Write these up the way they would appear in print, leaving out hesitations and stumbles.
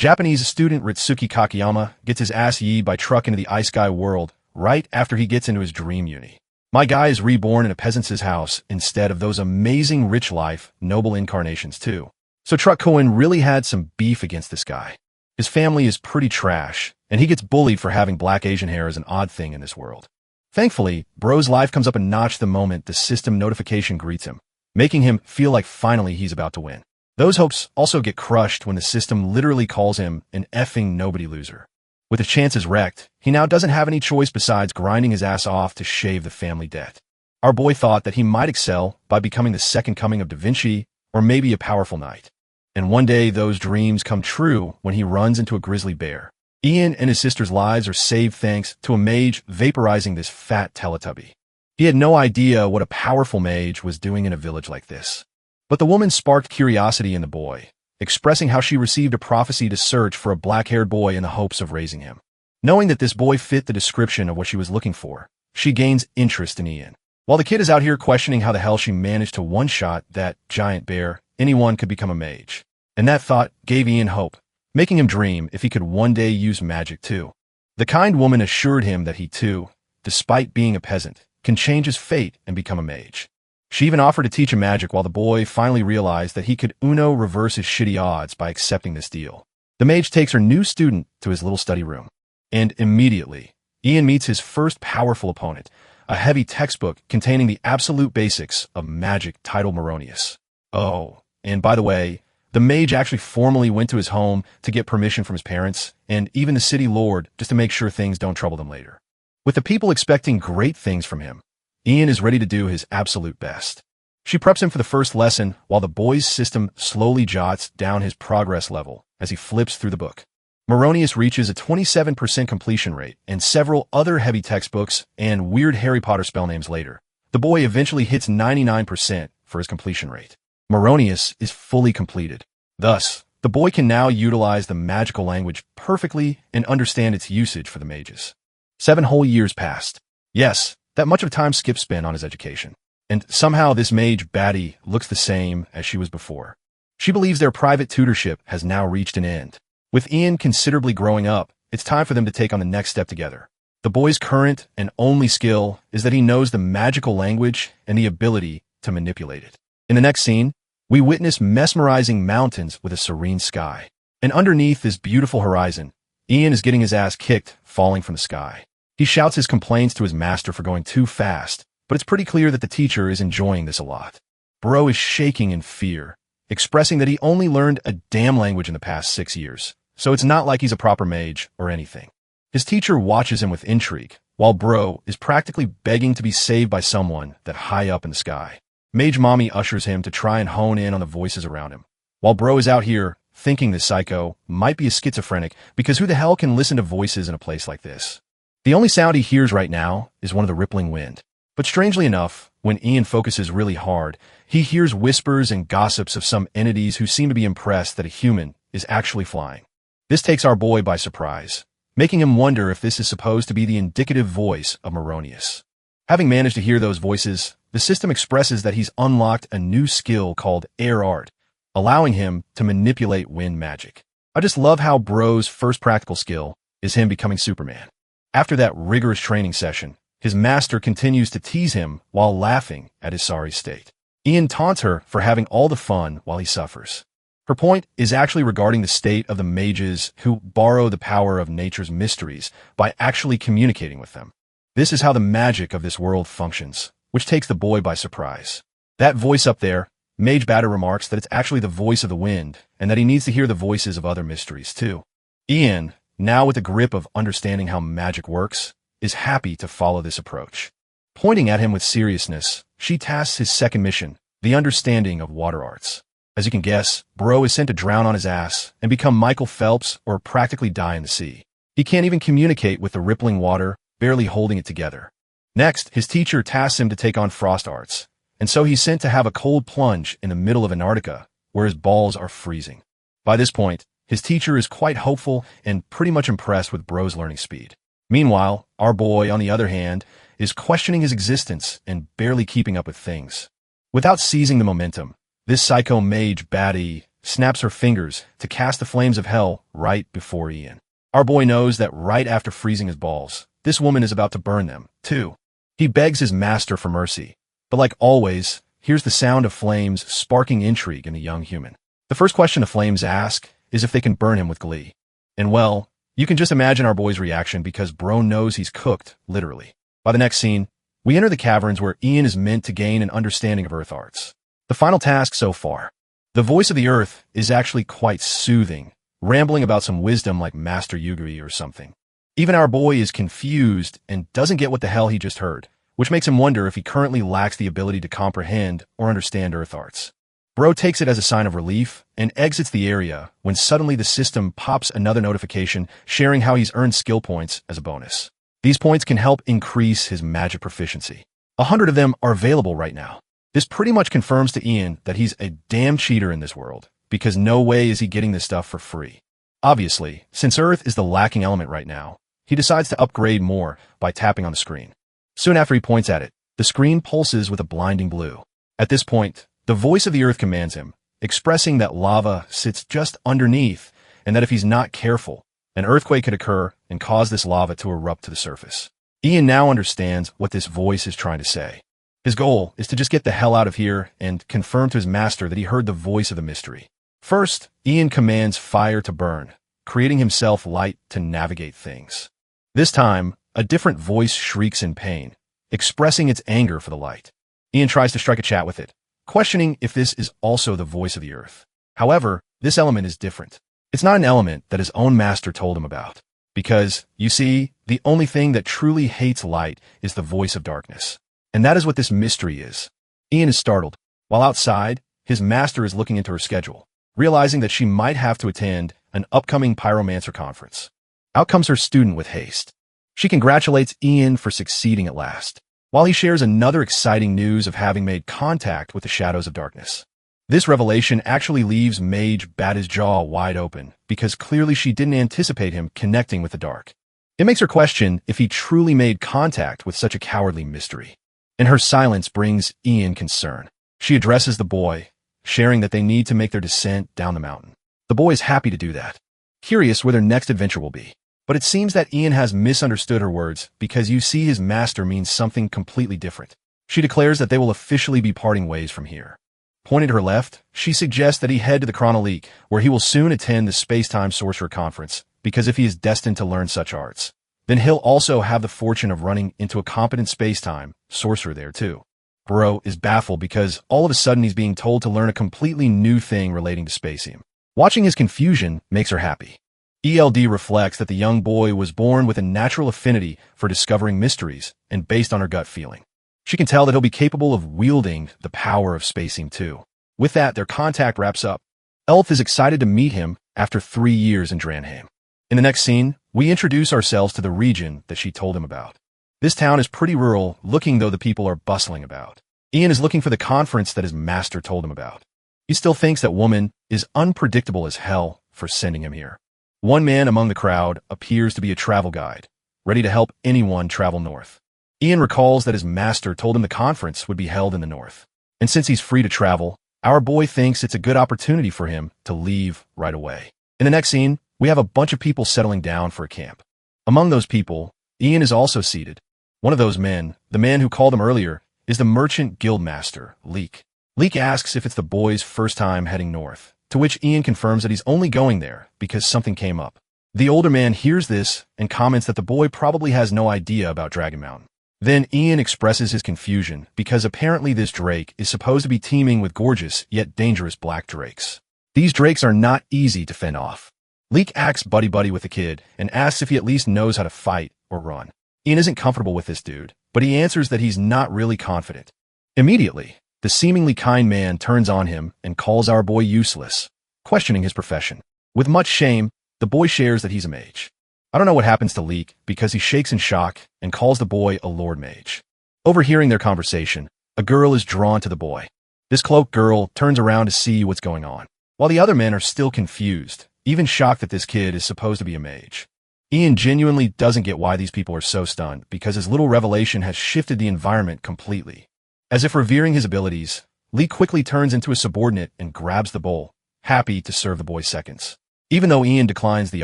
Japanese student Ritsuki Kakiyama gets his ass yeed by truck into the Isekai world right after he gets into his dream uni. My guy is reborn in a peasant's house instead of those amazing rich life, noble incarnations too. So Truck Cohen really had some beef against this guy. His family is pretty trash, and he gets bullied for having black Asian hair as an odd thing in this world. Thankfully, Bro's life comes up a notch the moment the system notification greets him, making him feel like finally he's about to win. Those hopes also get crushed when the system literally calls him an effing nobody loser. With his chances wrecked, he now doesn't have any choice besides grinding his ass off to shave the family debt. Our boy thought that he might excel by becoming the second coming of Da Vinci, or maybe a powerful knight. And one day those dreams come true when he runs into a grizzly bear. Ian and his sister's lives are saved thanks to a mage vaporizing this fat Teletubby. He had no idea what a powerful mage was doing in a village like this. But the woman sparked curiosity in the boy, expressing how she received a prophecy to search for a black-haired boy in the hopes of raising him. Knowing that this boy fit the description of what she was looking for, she gains interest in Ian. While the kid is out here questioning how the hell she managed to one-shot that giant bear, anyone could become a mage. And that thought gave Ian hope, making him dream if he could one day use magic too. The kind woman assured him that he too, despite being a peasant, can change his fate and become a mage. She even offered to teach him magic while the boy finally realized that he could reverse his shitty odds by accepting this deal. The mage takes her new student to his little study room. And immediately, Ian meets his first powerful opponent, a heavy textbook containing the absolute basics of magic titled Moronius. Oh, and by the way, the mage actually formally went to his home to get permission from his parents, and even the city lord, just to make sure things don't trouble them later. With the people expecting great things from him, Ian is ready to do his absolute best. She preps him for the first lesson while the boy's system slowly jots down his progress level as he flips through the book. Moronius reaches a 27% completion rate, and several other heavy textbooks and weird Harry Potter spell names later. The boy eventually hits 99% for his completion rate. Moronius is fully completed. Thus, the boy can now utilize the magical language perfectly and understand its usage for the mages. 7 whole years passed. Yes, that much of time Skip spent on his education. And somehow this mage baddie looks the same as she was before. She believes their private tutorship has now reached an end. With Ian considerably growing up, it's time for them to take on the next step together. The boy's current and only skill is that he knows the magical language and the ability to manipulate it. In the next scene, we witness mesmerizing mountains with a serene sky. And underneath this beautiful horizon, Ian is getting his ass kicked, falling from the sky. He shouts his complaints to his master for going too fast, but it's pretty clear that the teacher is enjoying this a lot. Bro is shaking in fear, expressing that he only learned a damn language in the past 6 years, so it's not like he's a proper mage or anything. His teacher watches him with intrigue, while Bro is practically begging to be saved by someone that high up in the sky. Mage Mommy ushers him to try and hone in on the voices around him, while Bro is out here thinking this psycho might be a schizophrenic because who the hell can listen to voices in a place like this? The only sound he hears right now is one of the rippling wind. But strangely enough, when Ian focuses really hard, he hears whispers and gossips of some entities who seem to be impressed that a human is actually flying. This takes our boy by surprise, making him wonder if this is supposed to be the indicative voice of Moronius. Having managed to hear those voices, the system expresses that he's unlocked a new skill called air art, allowing him to manipulate wind magic. I just love how Bro's first practical skill is him becoming Superman. After that rigorous training session, his master continues to tease him while laughing at his sorry state. Ian taunts her for having all the fun while he suffers. Her point is actually regarding the state of the mages who borrow the power of nature's mysteries by actually communicating with them. This is how the magic of this world functions, which takes the boy by surprise. That voice up there, Mage Batter remarks that it's actually the voice of the wind, and that he needs to hear the voices of other mysteries too. Ian, now with a grip of understanding how magic works, is happy to follow this approach. Pointing at him with seriousness, she tasks his second mission, the understanding of water arts. As you can guess, Bro is sent to drown on his ass and become Michael Phelps or practically die in the sea. He can't even communicate with the rippling water, barely holding it together. Next, his teacher tasks him to take on frost arts, and so he's sent to have a cold plunge in the middle of Antarctica, where his balls are freezing. By this point, his teacher is quite hopeful and pretty much impressed with Bro's learning speed. Meanwhile, our boy, on the other hand, is questioning his existence and barely keeping up with things. Without seizing the momentum, this psycho mage baddie snaps her fingers to cast the flames of hell right before Ian. Our boy knows that right after freezing his balls, this woman is about to burn them, too. He begs his master for mercy, but like always, hears the sound of flames sparking intrigue in the young human. The first question the flames ask is if they can burn him with glee. And well, you can just imagine our boy's reaction because bro knows he's cooked, literally. By the next scene, we enter the caverns where Ian is meant to gain an understanding of earth arts. The final task so far. The voice of the earth is actually quite soothing, rambling about some wisdom like Master Yugiri or something. Even our boy is confused and doesn't get what the hell he just heard, which makes him wonder if he currently lacks the ability to comprehend or understand earth arts. Bro takes it as a sign of relief and exits the area when suddenly the system pops another notification sharing how he's earned skill points as a bonus. These points can help increase his magic proficiency. 100 of them are available right now. This pretty much confirms to Ian that he's a damn cheater in this world, because no way is he getting this stuff for free. Obviously, since Earth is the lacking element right now, he decides to upgrade more by tapping on the screen. Soon after he points at it, the screen pulses with a blinding blue. At this point, the voice of the earth commands him, expressing that lava sits just underneath and that if he's not careful, an earthquake could occur and cause this lava to erupt to the surface. Ian now understands what this voice is trying to say. His goal is to just get the hell out of here and confirm to his master that he heard the voice of the mystery. First, Ian commands fire to burn, creating himself light to navigate things. This time, a different voice shrieks in pain, expressing its anger for the light. Ian tries to strike a chat with it, questioning if this is also the voice of the earth. However, this element is different. It's not an element that his own master told him about. Because, you see, the only thing that truly hates light is the voice of darkness. And that is what this mystery is. Ian is startled. While outside, his master is looking into her schedule, realizing that she might have to attend an upcoming pyromancer conference. Out comes her student with haste. She congratulates Ian for succeeding at last, while he shares another exciting news of having made contact with the shadows of darkness. This revelation actually leaves Mage bat his jaw wide open, because clearly she didn't anticipate him connecting with the dark. It makes her question if he truly made contact with such a cowardly mystery. And her silence brings Ian concern. She addresses the boy, sharing that they need to make their descent down the mountain. The boy is happy to do that, curious where their next adventure will be. But it seems that Ian has misunderstood her words because you see his master means something completely different. She declares that they will officially be parting ways from here. Pointing to her left, she suggests that he head to the Chronolique, where he will soon attend the Space-Time Sorcerer Conference, because if he is destined to learn such arts, then he'll also have the fortune of running into a competent space-time sorcerer there too. Bro is baffled because all of a sudden he's being told to learn a completely new thing relating to spacium. Watching his confusion makes her happy. ELD reflects that the young boy was born with a natural affinity for discovering mysteries and based on her gut feeling. She can tell that he'll be capable of wielding the power of spacium too. With that, their contact wraps up. Elf is excited to meet him after 3 years in Dranheim. In the next scene, we introduce ourselves to the region that she told him about. This town is pretty rural, looking though the people are bustling about. Ian is looking for the conference that his master told him about. He still thinks that woman is unpredictable as hell for sending him here. One man among the crowd appears to be a travel guide, ready to help anyone travel north. Ian recalls that his master told him the conference would be held in the north. And since he's free to travel, our boy thinks it's a good opportunity for him to leave right away. In the next scene, we have a bunch of people settling down for a camp. Among those people, Ian is also seated. One of those men, the man who called him earlier, is the merchant guildmaster, Leek. Leek asks if it's the boy's first time heading north, to which Ian confirms that he's only going there because something came up. The older man hears this and comments that the boy probably has no idea about Dragon Mountain. Then Ian expresses his confusion because apparently this drake is supposed to be teeming with gorgeous yet dangerous black drakes. These drakes are not easy to fend off. Leek acts buddy-buddy with the kid and asks if he at least knows how to fight or run. Ian isn't comfortable with this dude, but he answers that he's not really confident. Immediately, the seemingly kind man turns on him and calls our boy useless, questioning his profession. With much shame, the boy shares that he's a mage. I don't know what happens to Leek because he shakes in shock and calls the boy a lord mage. Overhearing their conversation, a girl is drawn to the boy. This cloaked girl turns around to see what's going on, while the other men are still confused, even shocked that this kid is supposed to be a mage. Ian genuinely doesn't get why these people are so stunned because his little revelation has shifted the environment completely. As if revering his abilities, Leek quickly turns into a subordinate and grabs the bowl, happy to serve the boy seconds. Even though Ian declines the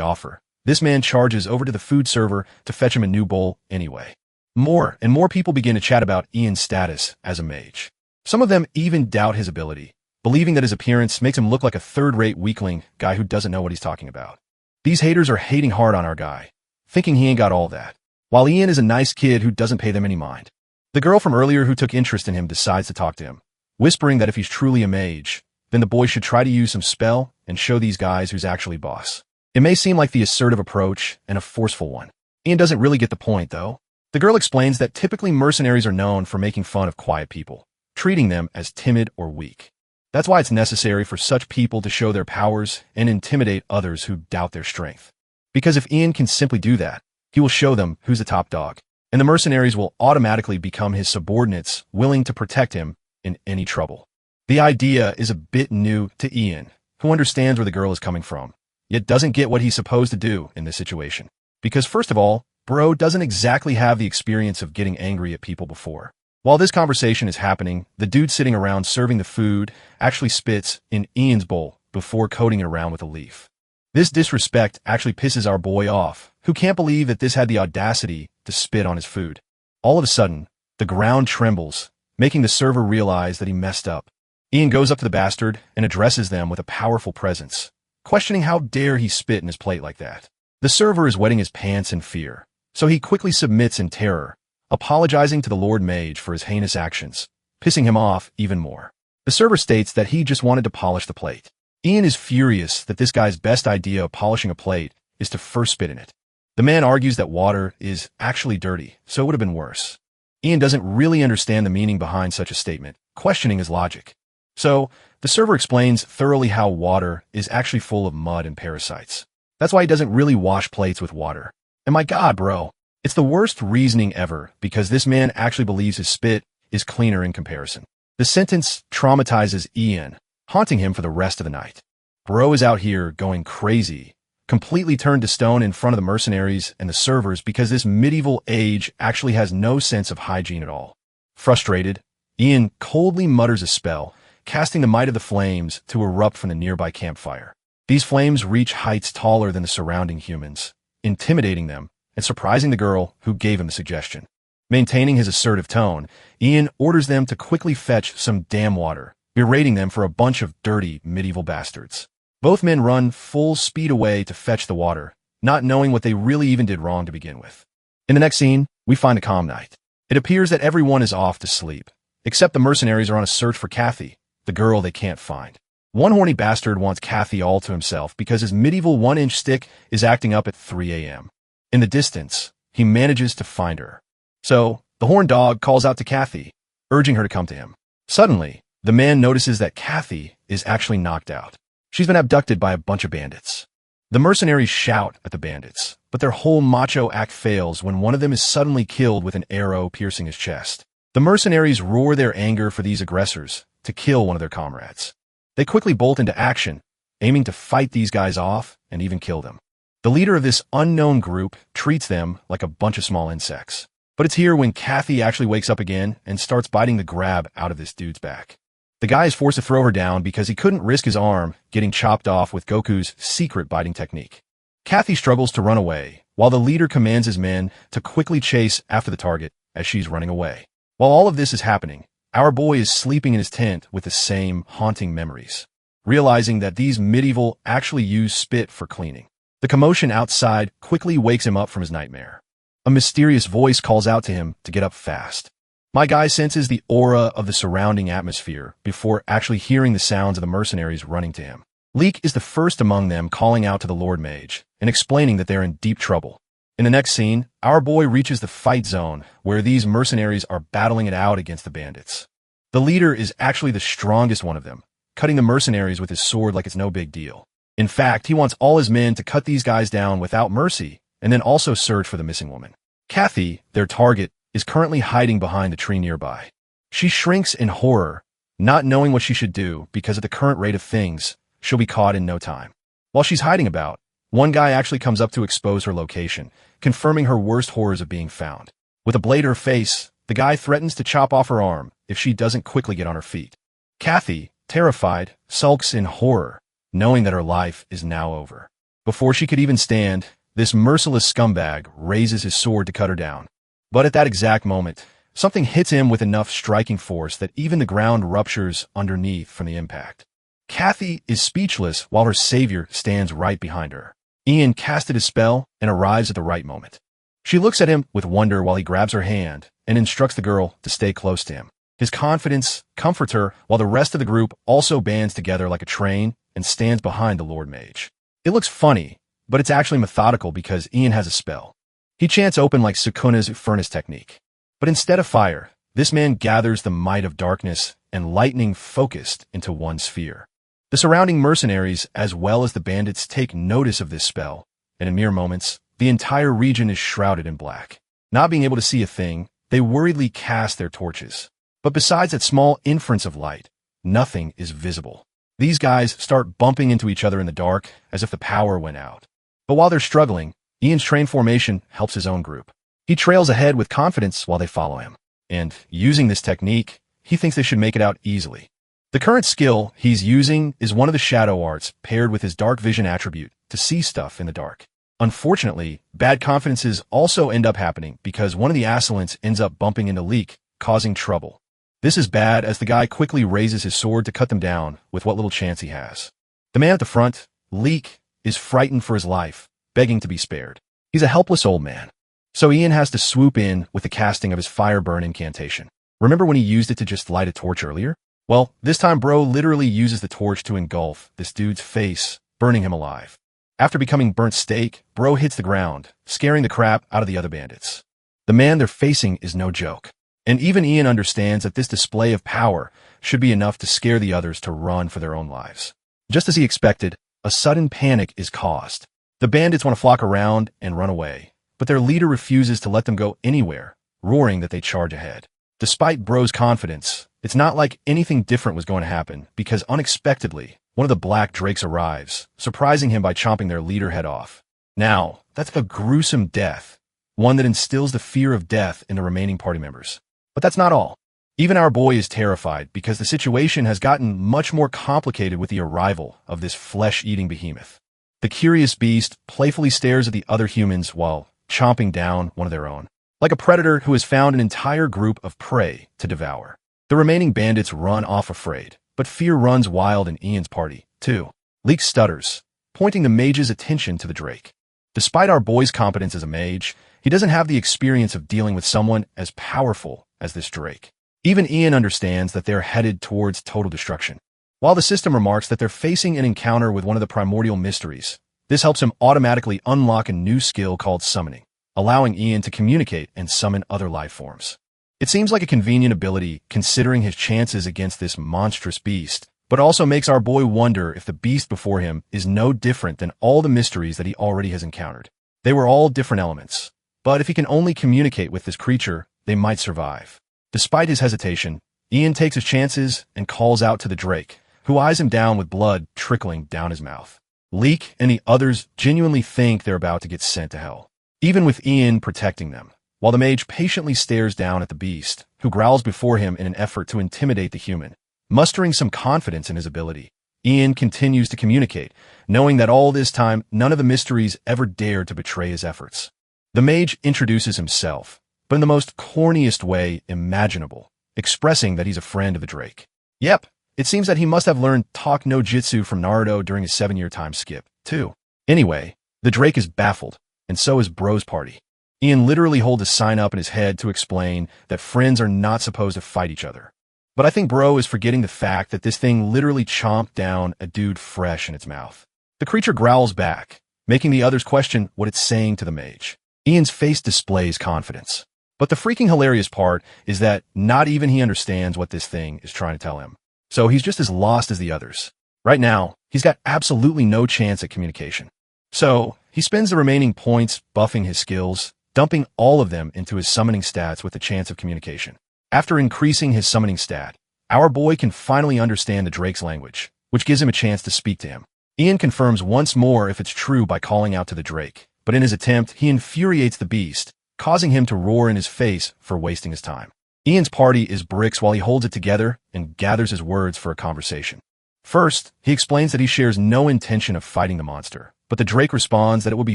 offer, this man charges over to the food server to fetch him a new bowl anyway. More and more people begin to chat about Ian's status as a mage. Some of them even doubt his ability, believing that his appearance makes him look like a third-rate weakling guy who doesn't know what he's talking about. These haters are hating hard on our guy, thinking he ain't got all that, while Ian is a nice kid who doesn't pay them any mind. The girl from earlier who took interest in him decides to talk to him, whispering that if he's truly a mage, then the boy should try to use some spell and show these guys who's actually boss. It may seem like the assertive approach and a forceful one. Ian doesn't really get the point, though. The girl explains that typically mercenaries are known for making fun of quiet people, treating them as timid or weak. That's why it's necessary for such people to show their powers and intimidate others who doubt their strength. Because if Ian can simply do that, he will show them who's the top dog, and the mercenaries will automatically become his subordinates, willing to protect him in any trouble. The idea is a bit new to Ian, who understands where the girl is coming from, yet doesn't get what he's supposed to do in this situation. Because first of all, bro doesn't exactly have the experience of getting angry at people before. While this conversation is happening, the dude sitting around serving the food actually spits in Ian's bowl before coating it around with a leaf. This disrespect actually pisses our boy off, who can't believe that this had the audacity to spit on his food. All of a sudden, the ground trembles, making the server realize that he messed up. Ian goes up to the bastard and addresses them with a powerful presence, questioning how dare he spit in his plate like that. The server is wetting his pants in fear, so he quickly submits in terror, apologizing to the Lord Mage for his heinous actions, pissing him off even more. The server states that he just wanted to polish the plate. Ian is furious that this guy's best idea of polishing a plate is to first spit in it. The man argues that water is actually dirty, so it would have been worse. Ian doesn't really understand the meaning behind such a statement, questioning his logic. So, the server explains thoroughly how water is actually full of mud and parasites. That's why he doesn't really wash plates with water. And my god, bro, it's the worst reasoning ever because this man actually believes his spit is cleaner in comparison. The sentence traumatizes Ian, haunting him for the rest of the night. Bro is out here going crazy, completely turned to stone in front of the mercenaries and the servers because this medieval age actually has no sense of hygiene at all. Frustrated, Ian coldly mutters a spell, casting the might of the flames to erupt from the nearby campfire. These flames reach heights taller than the surrounding humans, intimidating them and surprising the girl who gave him the suggestion. Maintaining his assertive tone, Ian orders them to quickly fetch some damn water, berating them for a bunch of dirty medieval bastards. Both men run full speed away to fetch the water, not knowing what they really even did wrong to begin with. In the next scene, we find a calm night. It appears that everyone is off to sleep, except the mercenaries are on a search for Kathy, the girl they can't find. One horny bastard wants Kathy all to himself because his medieval 1-inch stick is acting up at 3 a.m. In the distance, he manages to find her. So, the horned dog calls out to Kathy, urging her to come to him. Suddenly, the man notices that Kathy is actually knocked out. She's been abducted by a bunch of bandits. The mercenaries shout at the bandits, but their whole macho act fails when one of them is suddenly killed with an arrow piercing his chest. The mercenaries roar their anger for these aggressors to kill one of their comrades. They quickly bolt into action, aiming to fight these guys off and even kill them. The leader of this unknown group treats them like a bunch of small insects. But it's here when Kathy actually wakes up again and starts biting the grab out of this dude's back. The guy is forced to throw her down because he couldn't risk his arm getting chopped off with Goku's secret biting technique. Kathy struggles to run away, while the leader commands his men to quickly chase after the target as she's running away. While all of this is happening, our boy is sleeping in his tent with the same haunting memories, realizing that these medieval actually use spit for cleaning. The commotion outside quickly wakes him up from his nightmare. A mysterious voice calls out to him to get up fast. My guy senses the aura of the surrounding atmosphere before actually hearing the sounds of the mercenaries running to him. Leek is the first among them calling out to the Lord Mage and explaining that they're in deep trouble. In the next scene, our boy reaches the fight zone where these mercenaries are battling it out against the bandits. The leader is actually the strongest one of them, cutting the mercenaries with his sword like it's no big deal. In fact, he wants all his men to cut these guys down without mercy and then also search for the missing woman. Kathy, their target, is currently hiding behind the tree nearby. She shrinks in horror, not knowing what she should do because at the current rate of things, she'll be caught in no time. While she's hiding about, one guy actually comes up to expose her location, confirming her worst horrors of being found. With a blade to her face, the guy threatens to chop off her arm if she doesn't quickly get on her feet. Kathy, terrified, sulks in horror, knowing that her life is now over. Before she could even stand, this merciless scumbag raises his sword to cut her down. But at that exact moment, something hits him with enough striking force that even the ground ruptures underneath from the impact. Kathy is speechless while her savior stands right behind her. Ian casted his spell and arrives at the right moment. She looks at him with wonder while he grabs her hand and instructs the girl to stay close to him. His confidence comforts her while the rest of the group also bands together like a train and stands behind the Lord Mage. It looks funny, but it's actually methodical because Ian has a spell. He chants open like Sukuna's furnace technique. But instead of fire, this man gathers the might of darkness and lightning focused into one sphere. The surrounding mercenaries as well as the bandits take notice of this spell, and in mere moments, the entire region is shrouded in black. Not being able to see a thing, they worriedly cast their torches. But besides that small inference of light, nothing is visible. These guys start bumping into each other in the dark as if the power went out. But while they're struggling, Ian's train formation helps his own group. He trails ahead with confidence while they follow him. And using this technique, he thinks they should make it out easily. The current skill he's using is one of the shadow arts paired with his dark vision attribute to see stuff in the dark. Unfortunately, bad confidences also end up happening because one of the assailants ends up bumping into Leek, causing trouble. This is bad as the guy quickly raises his sword to cut them down with what little chance he has. The man at the front, Leek, is frightened for his life, begging to be spared. He's a helpless old man. So Ian has to swoop in with the casting of his fire burn incantation. Remember when he used it to just light a torch earlier? Well, this time Bro literally uses the torch to engulf this dude's face, burning him alive. After becoming burnt steak, Bro hits the ground, scaring the crap out of the other bandits. The man they're facing is no joke. And even Ian understands that this display of power should be enough to scare the others to run for their own lives. Just as he expected, a sudden panic is caused. The bandits want to flock around and run away, but their leader refuses to let them go anywhere, roaring that they charge ahead. Despite Bro's confidence, it's not like anything different was going to happen because unexpectedly, one of the Black Drakes arrives, surprising him by chomping their leader head off. Now, that's a gruesome death, one that instills the fear of death in the remaining party members. But that's not all. Even our boy is terrified because the situation has gotten much more complicated with the arrival of this flesh-eating behemoth. The curious beast playfully stares at the other humans while chomping down one of their own, like a predator who has found an entire group of prey to devour. The remaining bandits run off afraid, but fear runs wild in Ian's party, too. Leek stutters, pointing the mage's attention to the Drake. Despite our boy's competence as a mage, he doesn't have the experience of dealing with someone as powerful as this Drake. Even Ian understands that they're headed towards total destruction. While the system remarks that they're facing an encounter with one of the primordial mysteries, this helps him automatically unlock a new skill called summoning, allowing Ian to communicate and summon other life forms. It seems like a convenient ability considering his chances against this monstrous beast, but also makes our boy wonder if the beast before him is no different than all the mysteries that he already has encountered. They were all different elements, but if he can only communicate with this creature, they might survive. Despite his hesitation, Ian takes his chances and calls out to the Drake, who eyes him down with blood trickling down his mouth. Leek and the others genuinely think they're about to get sent to hell, even with Ian protecting them, while the mage patiently stares down at the beast, who growls before him in an effort to intimidate the human. Mustering some confidence in his ability, Ian continues to communicate, knowing that all this time none of the mysteries ever dared to betray his efforts. The mage introduces himself, but in the most corniest way imaginable, expressing that he's a friend of the Drake. Yep, it seems that he must have learned Talk no Jutsu from Naruto during his 7-year time skip, too. Anyway, the Drake is baffled, and so is Bro's party. Ian literally holds a sign up in his head to explain that friends are not supposed to fight each other. But I think Bro is forgetting the fact that this thing literally chomped down a dude fresh in its mouth. The creature growls back, making the others question what it's saying to the mage. Ian's face displays confidence. But the freaking hilarious part is that not even he understands what this thing is trying to tell him. So he's just as lost as the others. Right now, he's got absolutely no chance at communication. So he spends the remaining points buffing his skills, dumping all of them into his summoning stats with the chance of communication. After increasing his summoning stat, our boy can finally understand the Drake's language, which gives him a chance to speak to him. Ian confirms once more if it's true by calling out to the Drake, but in his attempt, he infuriates the beast, causing him to roar in his face for wasting his time. Ian's party is bricks while he holds it together and gathers his words for a conversation. First, he explains that he shares no intention of fighting the monster, but the Drake responds that it would be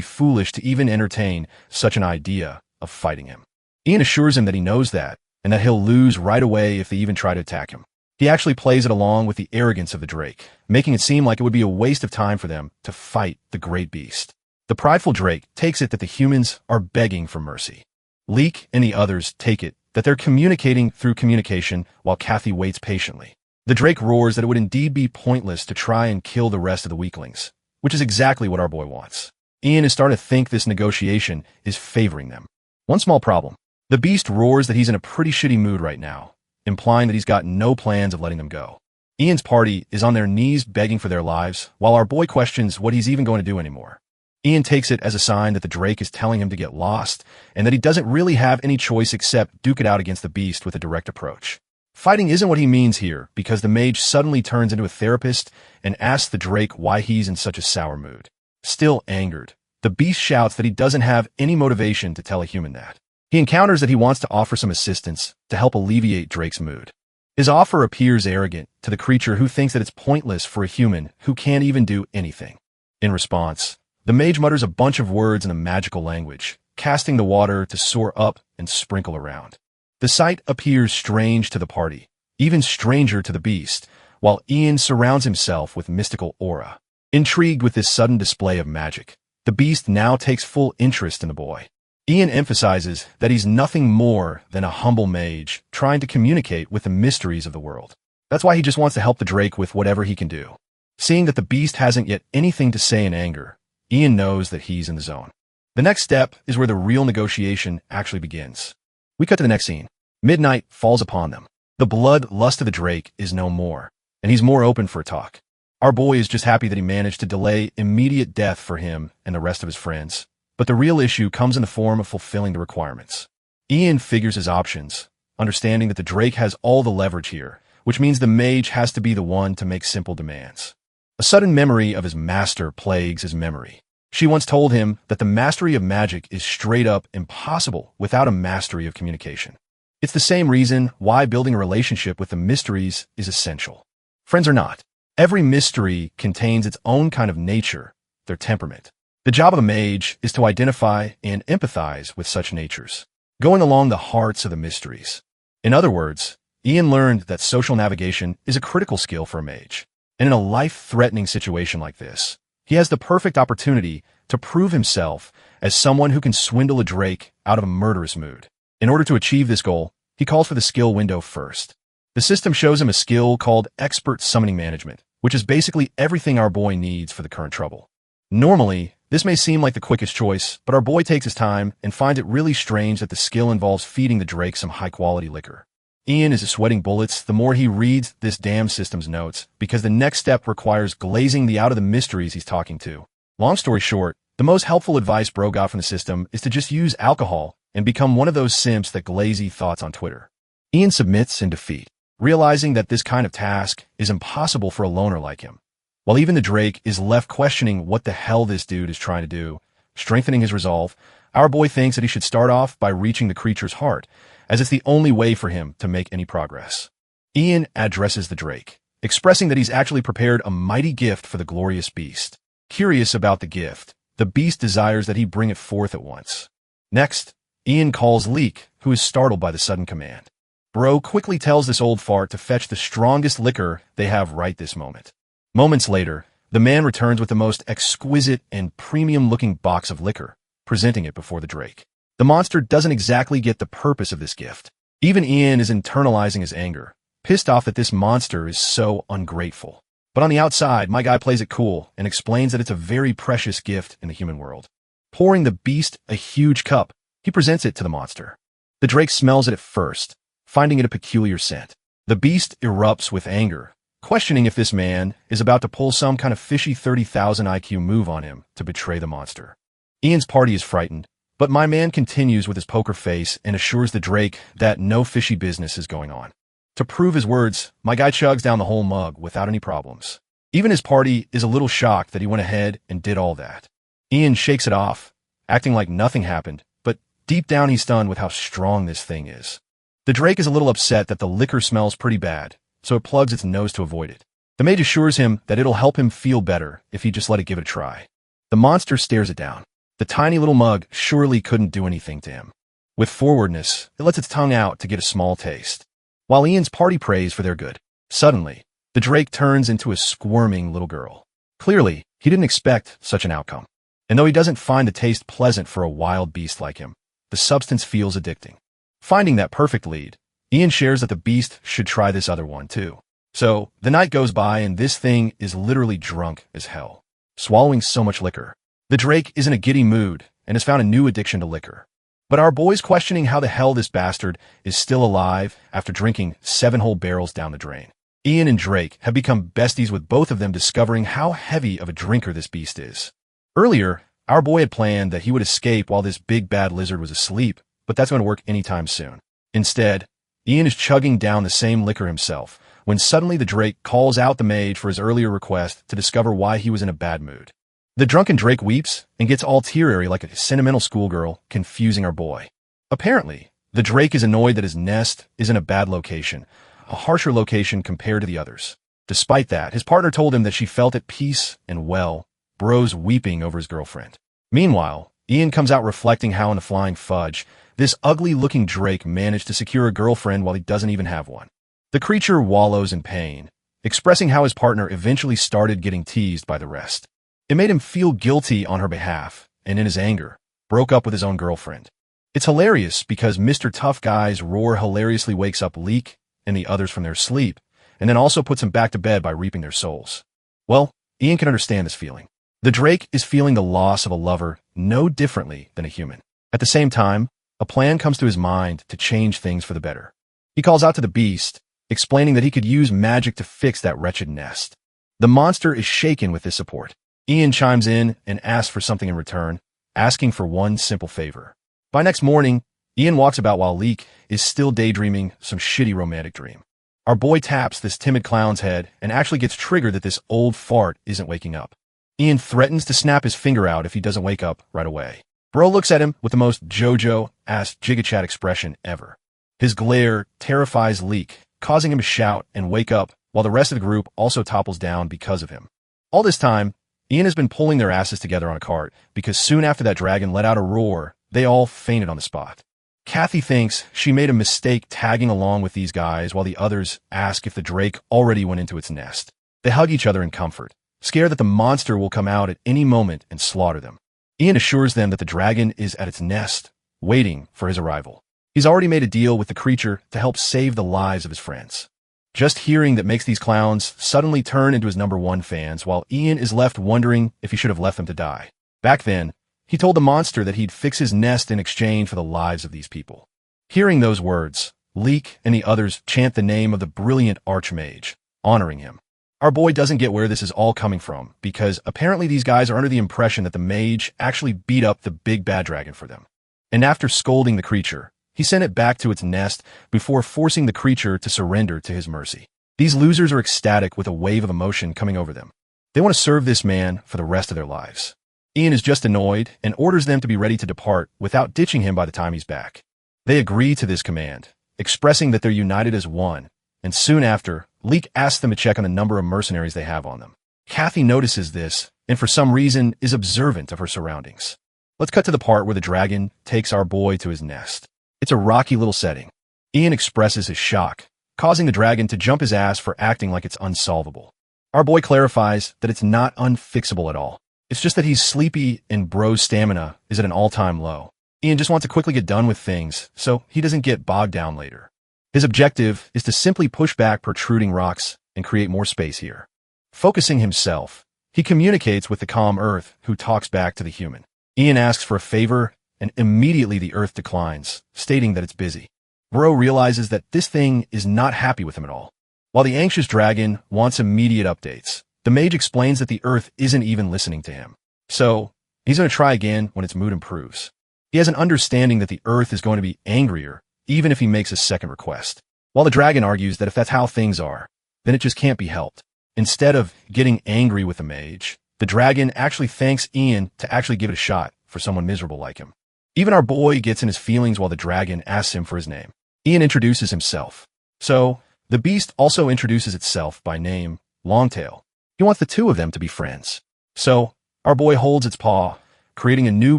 foolish to even entertain such an idea of fighting him. Ian assures him that he knows that, and that he'll lose right away if they even try to attack him. He actually plays it along with the arrogance of the Drake, making it seem like it would be a waste of time for them to fight the great beast. The prideful Drake takes it that the humans are begging for mercy. Leek and the others take it that they're communicating through communication while Kathy waits patiently. The Drake roars that it would indeed be pointless to try and kill the rest of the weaklings, which is exactly what our boy wants. Ian is starting to think this negotiation is favoring them. One small problem. The beast roars that he's in a pretty shitty mood right now, implying that he's got no plans of letting them go. Ian's party is on their knees begging for their lives, while our boy questions what he's even going to do anymore. Ian takes it as a sign that the Drake is telling him to get lost, and that he doesn't really have any choice except duke it out against the beast with a direct approach. Fighting isn't what he means here, because the mage suddenly turns into a therapist and asks the Drake why he's in such a sour mood. Still angered, the beast shouts that he doesn't have any motivation to tell a human that. He encounters that he wants to offer some assistance to help alleviate Drake's mood. His offer appears arrogant to the creature, who thinks that it's pointless for a human who can't even do anything. In response, the mage mutters a bunch of words in a magical language, casting the water to soar up and sprinkle around. The sight appears strange to the party, even stranger to the beast, while Ian surrounds himself with mystical aura. Intrigued with this sudden display of magic, the beast now takes full interest in the boy. Ian emphasizes that he's nothing more than a humble mage trying to communicate with the mysteries of the world. That's why he just wants to help the Drake with whatever he can do. Seeing that the beast hasn't yet anything to say in anger, Ian knows that he's in the zone. The next step is where the real negotiation actually begins. We cut to the next scene. Midnight falls upon them. The blood lust of the Drake is no more, and he's more open for a talk. Our boy is just happy that he managed to delay immediate death for him and the rest of his friends. But the real issue comes in the form of fulfilling the requirements. Ian figures his options, understanding that the Drake has all the leverage here, which means the mage has to be the one to make simple demands. A sudden memory of his master plagues his memory. She once told him that the mastery of magic is straight up impossible without a mastery of communication. It's the same reason why building a relationship with the mysteries is essential. Friends or not, every mystery contains its own kind of nature, their temperament. The job of a mage is to identify and empathize with such natures, going along the hearts of the mysteries. In other words, Ian learned that social navigation is a critical skill for a mage. And in a life-threatening situation like this, he has the perfect opportunity to prove himself as someone who can swindle a Drake out of a murderous mood. In order to achieve this goal, he calls for the skill window first. The system shows him a skill called Expert Summoning Management, which is basically everything our boy needs for the current trouble. Normally, this may seem like the quickest choice, but our boy takes his time and finds it really strange that the skill involves feeding the Drake some high-quality liquor. Ian is sweating bullets the more he reads this damn system's notes, because the next step requires glazing the out of the mysteries he's talking to. Long story short, the most helpful advice bro got from the system is to just use alcohol and become one of those simps that glazy thoughts on Twitter. Ian submits in defeat, realizing that this kind of task is impossible for a loner like him. While even the Drake is left questioning what the hell this dude is trying to do, strengthening his resolve, our boy thinks that he should start off by reaching the creature's heart, as it's the only way for him to make any progress. Ian addresses the Drake, expressing that he's actually prepared a mighty gift for the glorious beast. Curious about the gift, the beast desires that he bring it forth at once. Next, Ian calls Leek, who is startled by the sudden command. Bro quickly tells this old fart to fetch the strongest liquor they have right this moment. Moments later, the man returns with the most exquisite and premium-looking box of liquor, presenting it before the Drake. The monster doesn't exactly get the purpose of this gift. Even Ian is internalizing his anger, pissed off that this monster is so ungrateful. But on the outside, my guy plays it cool and explains that it's a very precious gift in the human world. Pouring the beast a huge cup, he presents it to the monster. The Drake smells it at first, finding it a peculiar scent. The beast erupts with anger, questioning if this man is about to pull some kind of fishy 30,000 IQ move on him to betray the monster. Ian's party is frightened, but my man continues with his poker face and assures the Drake that no fishy business is going on. To prove his words, my guy chugs down the whole mug without any problems. Even his party is a little shocked that he went ahead and did all that. Ian shakes it off, acting like nothing happened, but deep down he's stunned with how strong this thing is. The Drake is a little upset that the liquor smells pretty bad, so it plugs its nose to avoid it. The mage assures him that it'll help him feel better if he just let it give it a try. The monster stares it down. The tiny little mug surely couldn't do anything to him. With forwardness, it lets its tongue out to get a small taste. While Ian's party prays for their good, suddenly, the drake turns into a squirming little girl. Clearly, he didn't expect such an outcome. And though he doesn't find the taste pleasant for a wild beast like him, the substance feels addicting. Finding that perfect lead, Ian shares that the beast should try this other one too. So, the night goes by and this thing is literally drunk as hell, swallowing so much liquor. The drake is in a giddy mood and has found a new addiction to liquor. But our boy's questioning how the hell this bastard is still alive after drinking 7 whole barrels down the drain. Ian and Drake have become besties, with both of them discovering how heavy of a drinker this beast is. Earlier, our boy had planned that he would escape while this big bad lizard was asleep, but that's going to work anytime soon. Instead, Ian is chugging down the same liquor himself, when suddenly the drake calls out the mage for his earlier request to discover why he was in a bad mood. The drunken drake weeps and gets all teary like a sentimental schoolgirl, confusing our boy. Apparently, the drake is annoyed that his nest is in a bad location, a harsher location compared to the others. Despite that, his partner told him that she felt at peace and well, bro's weeping over his girlfriend. Meanwhile, Ian comes out reflecting how in the flying fudge, this ugly-looking drake managed to secure a girlfriend while he doesn't even have one. The creature wallows in pain, expressing how his partner eventually started getting teased by the rest. It made him feel guilty on her behalf, and in his anger, broke up with his own girlfriend. It's hilarious because Mr. Tough Guy's roar hilariously wakes up Leek and the others from their sleep, and then also puts them back to bed by reaping their souls. Well, Ian can understand this feeling. The drake is feeling the loss of a lover no differently than a human. At the same time, a plan comes to his mind to change things for the better. He calls out to the beast, explaining that he could use magic to fix that wretched nest. The monster is shaken with this support. Ian chimes in and asks for something in return, asking for one simple favor. By next morning, Ian walks about while Leek is still daydreaming some shitty romantic dream. Our boy taps this timid clown's head and actually gets triggered that this old fart isn't waking up. Ian threatens to snap his finger out if he doesn't wake up right away. Bro looks at him with the most JoJo-ass Giga-Chat expression ever. His glare terrifies Leek, causing him to shout and wake up, while the rest of the group also topples down because of him. All this time, Ian has been pulling their asses together on a cart, because soon after that dragon let out a roar, they all fainted on the spot. Kathy thinks she made a mistake tagging along with these guys, while the others ask if the drake already went into its nest. They hug each other in comfort, scared that the monster will come out at any moment and slaughter them. Ian assures them that the dragon is at its nest, waiting for his arrival. He's already made a deal with the creature to help save the lives of his friends. Just hearing that makes these clowns suddenly turn into his #1 fans, while Ian is left wondering if he should have left them to die. Back then, he told the monster that he'd fix his nest in exchange for the lives of these people. Hearing those words, Leek and the others chant the name of the brilliant archmage, honoring him. Our boy doesn't get where this is all coming from, because apparently these guys are under the impression that the mage actually beat up the big bad dragon for them. And after scolding the creature, he sent it back to its nest before forcing the creature to surrender to his mercy. These losers are ecstatic with a wave of emotion coming over them. They want to serve this man for the rest of their lives. Ian is just annoyed and orders them to be ready to depart without ditching him by the time he's back. They agree to this command, expressing that they're united as one, and soon after, Leek asks them to check on the number of mercenaries they have on them. Kathy notices this, and for some reason is observant of her surroundings. Let's cut to the part where the dragon takes our boy to his nest. It's a rocky little setting. Ian expresses his shock, causing the dragon to jump his ass for acting like it's unsolvable. Our boy clarifies that it's not unfixable at all. It's just that he's sleepy and bro's stamina is at an all-time low. Ian just wants to quickly get done with things, so he doesn't get bogged down later. His objective is to simply push back protruding rocks and create more space here. Focusing himself, he communicates with the calm earth, who talks back to the human. Ian asks for a favor, and immediately the earth declines, stating that it's busy. Bro realizes that this thing is not happy with him at all. While the anxious dragon wants immediate updates, the mage explains that the earth isn't even listening to him. So, he's going to try again when its mood improves. He has an understanding that the earth is going to be angrier, even if he makes a second request. While the dragon argues that if that's how things are, then it just can't be helped. Instead of getting angry with the mage, the dragon actually thanks Ian to actually give it a shot for someone miserable like him. Even our boy gets in his feelings while the dragon asks him for his name. Ian introduces himself. So, the beast also introduces itself by name, Longtail. He wants the two of them to be friends. So, our boy holds its paw, creating a new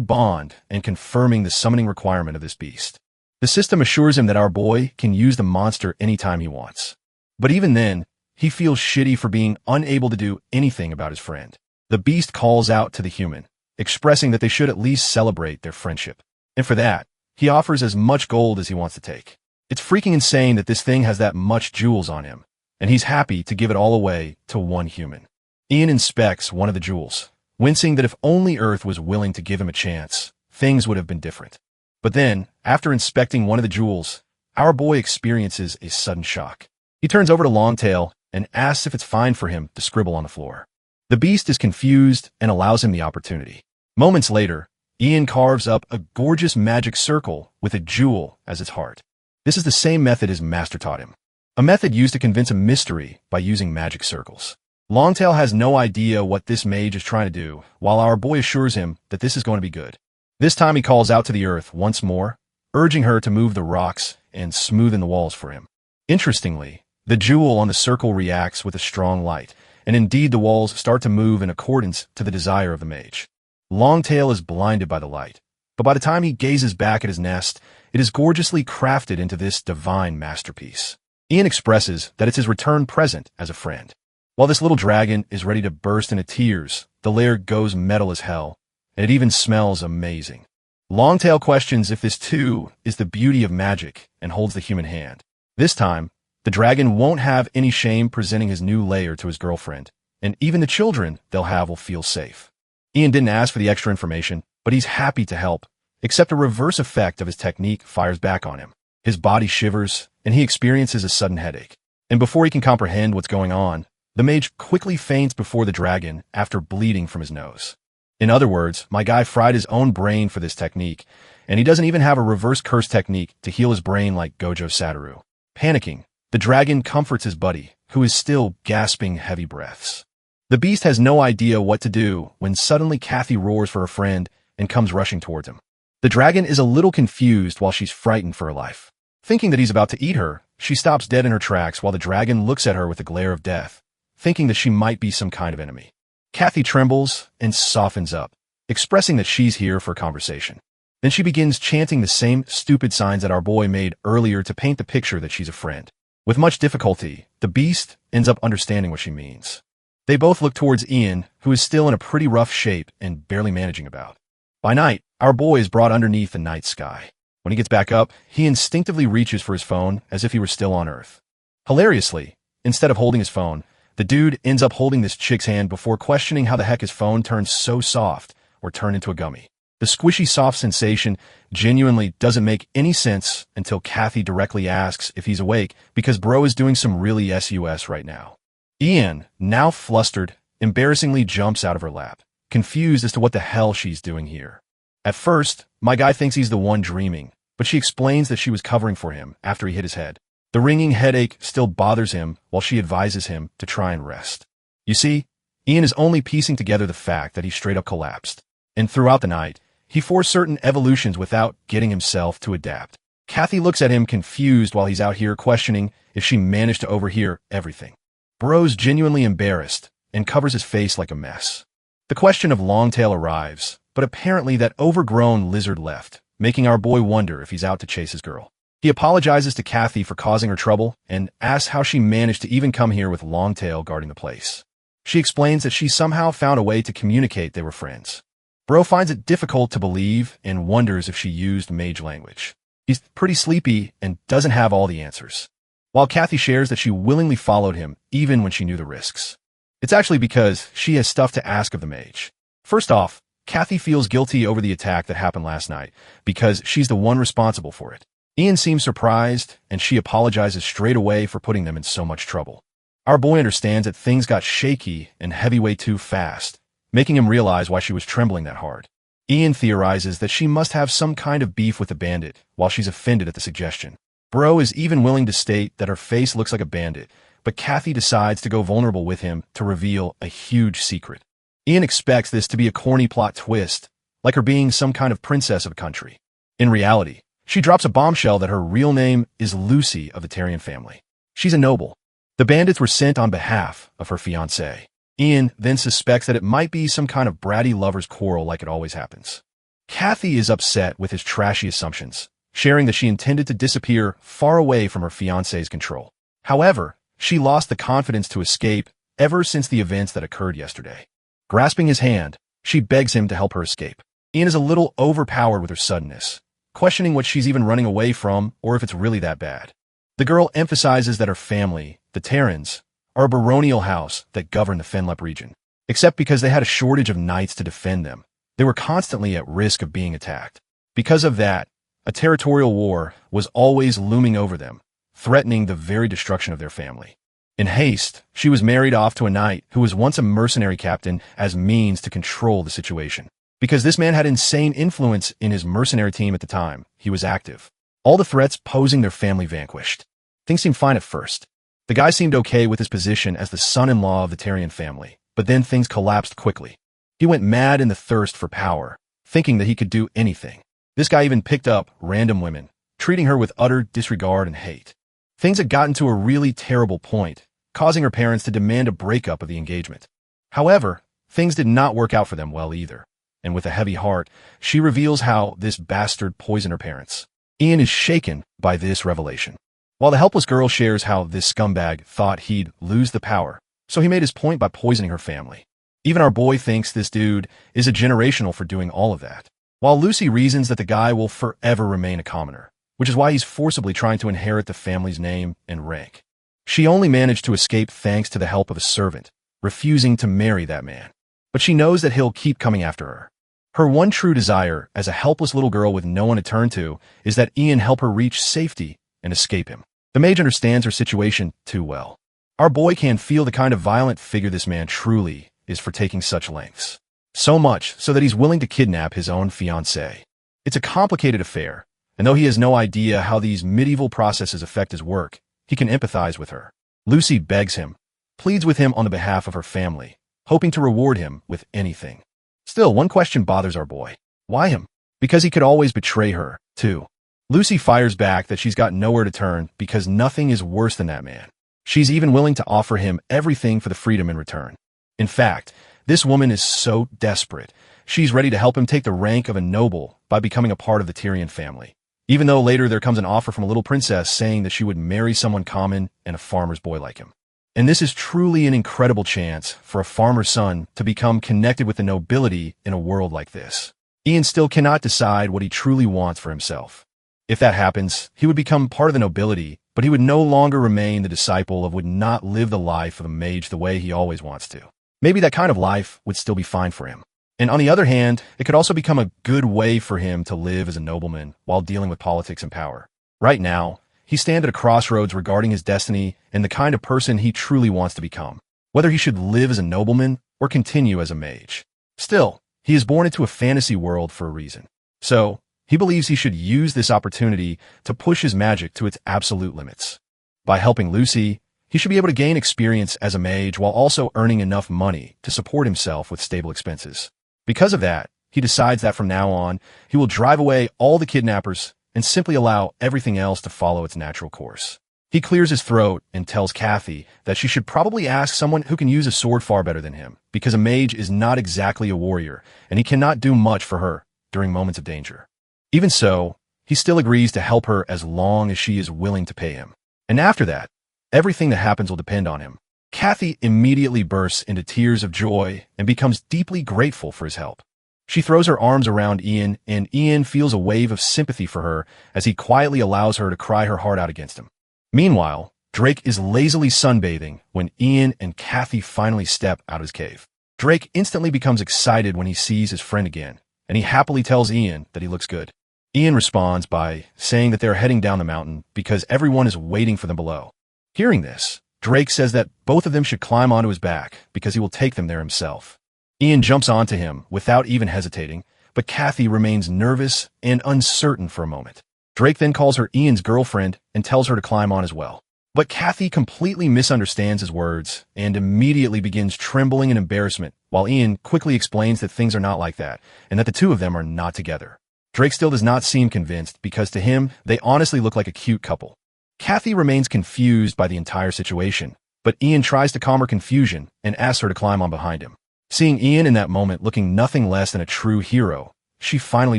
bond and confirming the summoning requirement of this beast. The system assures him that our boy can use the monster anytime he wants. But even then, he feels shitty for being unable to do anything about his friend. The beast calls out to the human, expressing that they should at least celebrate their friendship. And for that, he offers as much gold as he wants to take. It's freaking insane that this thing has that much jewels on him, and he's happy to give it all away to one human. Ian inspects one of the jewels, wincing that if only Earth was willing to give him a chance, things would have been different. But then, after inspecting one of the jewels, our boy experiences a sudden shock. He turns over to Longtail and asks if it's fine for him to scribble on the floor. The beast is confused and allows him the opportunity. Moments later, Ian carves up a gorgeous magic circle with a jewel as its heart. This is the same method his master taught him. A method used to convince a mystery by using magic circles. Longtail has no idea what this mage is trying to do, while our boy assures him that this is going to be good. This time he calls out to the earth once more, urging her to move the rocks and smoothen the walls for him. Interestingly, the jewel on the circle reacts with a strong light, and indeed the walls start to move in accordance to the desire of the mage. Longtail is blinded by the light, but by the time he gazes back at his nest, it is gorgeously crafted into this divine masterpiece. Ian expresses that it's his return present as a friend. While this little dragon is ready to burst into tears, the lair goes metal as hell, and it even smells amazing. Longtail questions if this too is the beauty of magic and holds the human hand. This time, the dragon won't have any shame presenting his new lair to his girlfriend, and even the children they'll have will feel safe. Ian didn't ask for the extra information, but he's happy to help, except a reverse effect of his technique fires back on him. His body shivers, and he experiences a sudden headache. And before he can comprehend what's going on, the mage quickly faints before the dragon after bleeding from his nose. In other words, my guy fried his own brain for this technique, and he doesn't even have a reverse curse technique to heal his brain like Gojo Satoru. Panicking, the dragon comforts his buddy, who is still gasping heavy breaths. The beast has no idea what to do when suddenly Kathy roars for her friend and comes rushing towards him. The dragon is a little confused while she's frightened for her life. Thinking that he's about to eat her, she stops dead in her tracks while the dragon looks at her with a glare of death, thinking that she might be some kind of enemy. Kathy trembles and softens up, expressing that she's here for conversation. Then she begins chanting the same stupid signs that our boy made earlier to paint the picture that she's a friend. With much difficulty, the beast ends up understanding what she means. They both look towards Ian, who is still in a pretty rough shape and barely managing about. By night, our boy is brought underneath the night sky. When he gets back up, he instinctively reaches for his phone as if he were still on Earth. Hilariously, instead of holding his phone, the dude ends up holding this chick's hand before questioning how the heck his phone turned so soft or turned into a gummy. The squishy soft sensation genuinely doesn't make any sense until Kathy directly asks if he's awake because bro is doing some really sus right now. Ian, now flustered, embarrassingly jumps out of her lap, confused as to what the hell she's doing here. At first, my guy thinks he's the one dreaming, but she explains that she was covering for him after he hit his head. The ringing headache still bothers him while she advises him to try and rest. You see, Ian is only piecing together the fact that he straight up collapsed, and throughout the night, he forced certain evolutions without getting himself to adapt. Kathy looks at him confused while he's out here questioning if she managed to overhear everything. Bro's genuinely embarrassed and covers his face like a mess. The question of Longtail arrives, but apparently that overgrown lizard left, making our boy wonder if he's out to chase his girl. He apologizes to Kathy for causing her trouble and asks how she managed to even come here with Longtail guarding the place. She explains that she somehow found a way to communicate they were friends. Bro finds it difficult to believe and wonders if she used mage language. He's pretty sleepy and doesn't have all the answers. While Kathy shares that she willingly followed him even when she knew the risks. It's actually because she has stuff to ask of the mage. First off, Kathy feels guilty over the attack that happened last night because she's the one responsible for it. Ian seems surprised, and she apologizes straight away for putting them in so much trouble. Our boy understands that things got shaky and heavy way too fast, making him realize why she was trembling that hard. Ian theorizes that she must have some kind of beef with the bandit, while she's offended at the suggestion. Bro is even willing to state that her face looks like a bandit, but Kathy decides to go vulnerable with him to reveal a huge secret. Ian expects this to be a corny plot twist, like her being some kind of princess of a country. In reality, she drops a bombshell that her real name is Lucy of the Tarian family. She's a noble. The bandits were sent on behalf of her fiancé. Ian then suspects that it might be some kind of bratty lover's quarrel like it always happens. Kathy is upset with his trashy assumptions, sharing that she intended to disappear far away from her fiancé's control. However, she lost the confidence to escape ever since the events that occurred yesterday. Grasping his hand, she begs him to help her escape. Ian is a little overpowered with her suddenness, questioning what she's even running away from or if it's really that bad. The girl emphasizes that her family, the Terrans, are a baronial house that govern the Fenlep region. Except because they had a shortage of knights to defend them, they were constantly at risk of being attacked. Because of that, a territorial war was always looming over them, threatening the very destruction of their family. In haste, she was married off to a knight who was once a mercenary captain as means to control the situation. Because this man had insane influence in his mercenary team at the time, he was active. All the threats posing their family vanquished. Things seemed fine at first. The guy seemed okay with his position as the son-in-law of the Terrian family, but then things collapsed quickly. He went mad in the thirst for power, thinking that he could do anything. This guy even picked up random women, treating her with utter disregard and hate. Things had gotten to a really terrible point, causing her parents to demand a breakup of the engagement. However, things did not work out for them well either, and with a heavy heart, she reveals how this bastard poisoned her parents. Ian is shaken by this revelation. While the helpless girl shares how this scumbag thought he'd lose the power, so he made his point by poisoning her family. Even our boy thinks this dude is a generational for doing all of that, while Lucy reasons that the guy will forever remain a commoner, which is why he's forcibly trying to inherit the family's name and rank. She only managed to escape thanks to the help of a servant, refusing to marry that man. But she knows that he'll keep coming after her. Her one true desire, as a helpless little girl with no one to turn to, is that Ian help her reach safety and escape him. The mage understands her situation too well. Our boy can feel the kind of violent figure this man truly is for taking such lengths. So much so that he's willing to kidnap his own fiancée. It's a complicated affair, and though he has no idea how these medieval processes affect his work, he can empathize with her. Lucy begs him, pleads with him on the behalf of her family, hoping to reward him with anything. Still, one question bothers our boy. Why him? Because he could always betray her, too. Lucy fires back that she's got nowhere to turn because nothing is worse than that man. She's even willing to offer him everything for the freedom in return. In fact, this woman is so desperate, she's ready to help him take the rank of a noble by becoming a part of the Tyrian family. Even though later there comes an offer from a little princess saying that she would marry someone common and a farmer's boy like him. And this is truly an incredible chance for a farmer's son to become connected with the nobility in a world like this. Ian still cannot decide what he truly wants for himself. If that happens, he would become part of the nobility, but he would no longer remain the disciple of would not live the life of a mage the way he always wants to. Maybe that kind of life would still be fine for him. And on the other hand, it could also become a good way for him to live as a nobleman while dealing with politics and power. Right now, he stands at a crossroads regarding his destiny and the kind of person he truly wants to become, whether he should live as a nobleman or continue as a mage. Still, he is born into a fantasy world for a reason. So, he believes he should use this opportunity to push his magic to its absolute limits. By helping Lucy, he should be able to gain experience as a mage while also earning enough money to support himself with stable expenses. Because of that, he decides that from now on, he will drive away all the kidnappers and simply allow everything else to follow its natural course. He clears his throat and tells Kathy that she should probably ask someone who can use a sword far better than him, because a mage is not exactly a warrior, and he cannot do much for her during moments of danger. Even so, he still agrees to help her as long as she is willing to pay him. And after that, everything that happens will depend on him. Kathy immediately bursts into tears of joy and becomes deeply grateful for his help. She throws her arms around Ian, and Ian feels a wave of sympathy for her as he quietly allows her to cry her heart out against him. Meanwhile, Drake is lazily sunbathing when Ian and Kathy finally step out of his cave. Drake instantly becomes excited when he sees his friend again, and he happily tells Ian that he looks good. Ian responds by saying that they're heading down the mountain because everyone is waiting for them below. Hearing this, Drake says that both of them should climb onto his back because he will take them there himself. Ian jumps onto him without even hesitating, but Kathy remains nervous and uncertain for a moment. Drake then calls her Ian's girlfriend and tells her to climb on as well. But Kathy completely misunderstands his words and immediately begins trembling in embarrassment, while Ian quickly explains that things are not like that and that the two of them are not together. Drake still does not seem convinced because to him, they honestly look like a cute couple. Kathy remains confused by the entire situation, But Ian tries to calm her confusion and asks her to climb on behind him. Seeing Ian in that moment looking nothing less than a true hero, she finally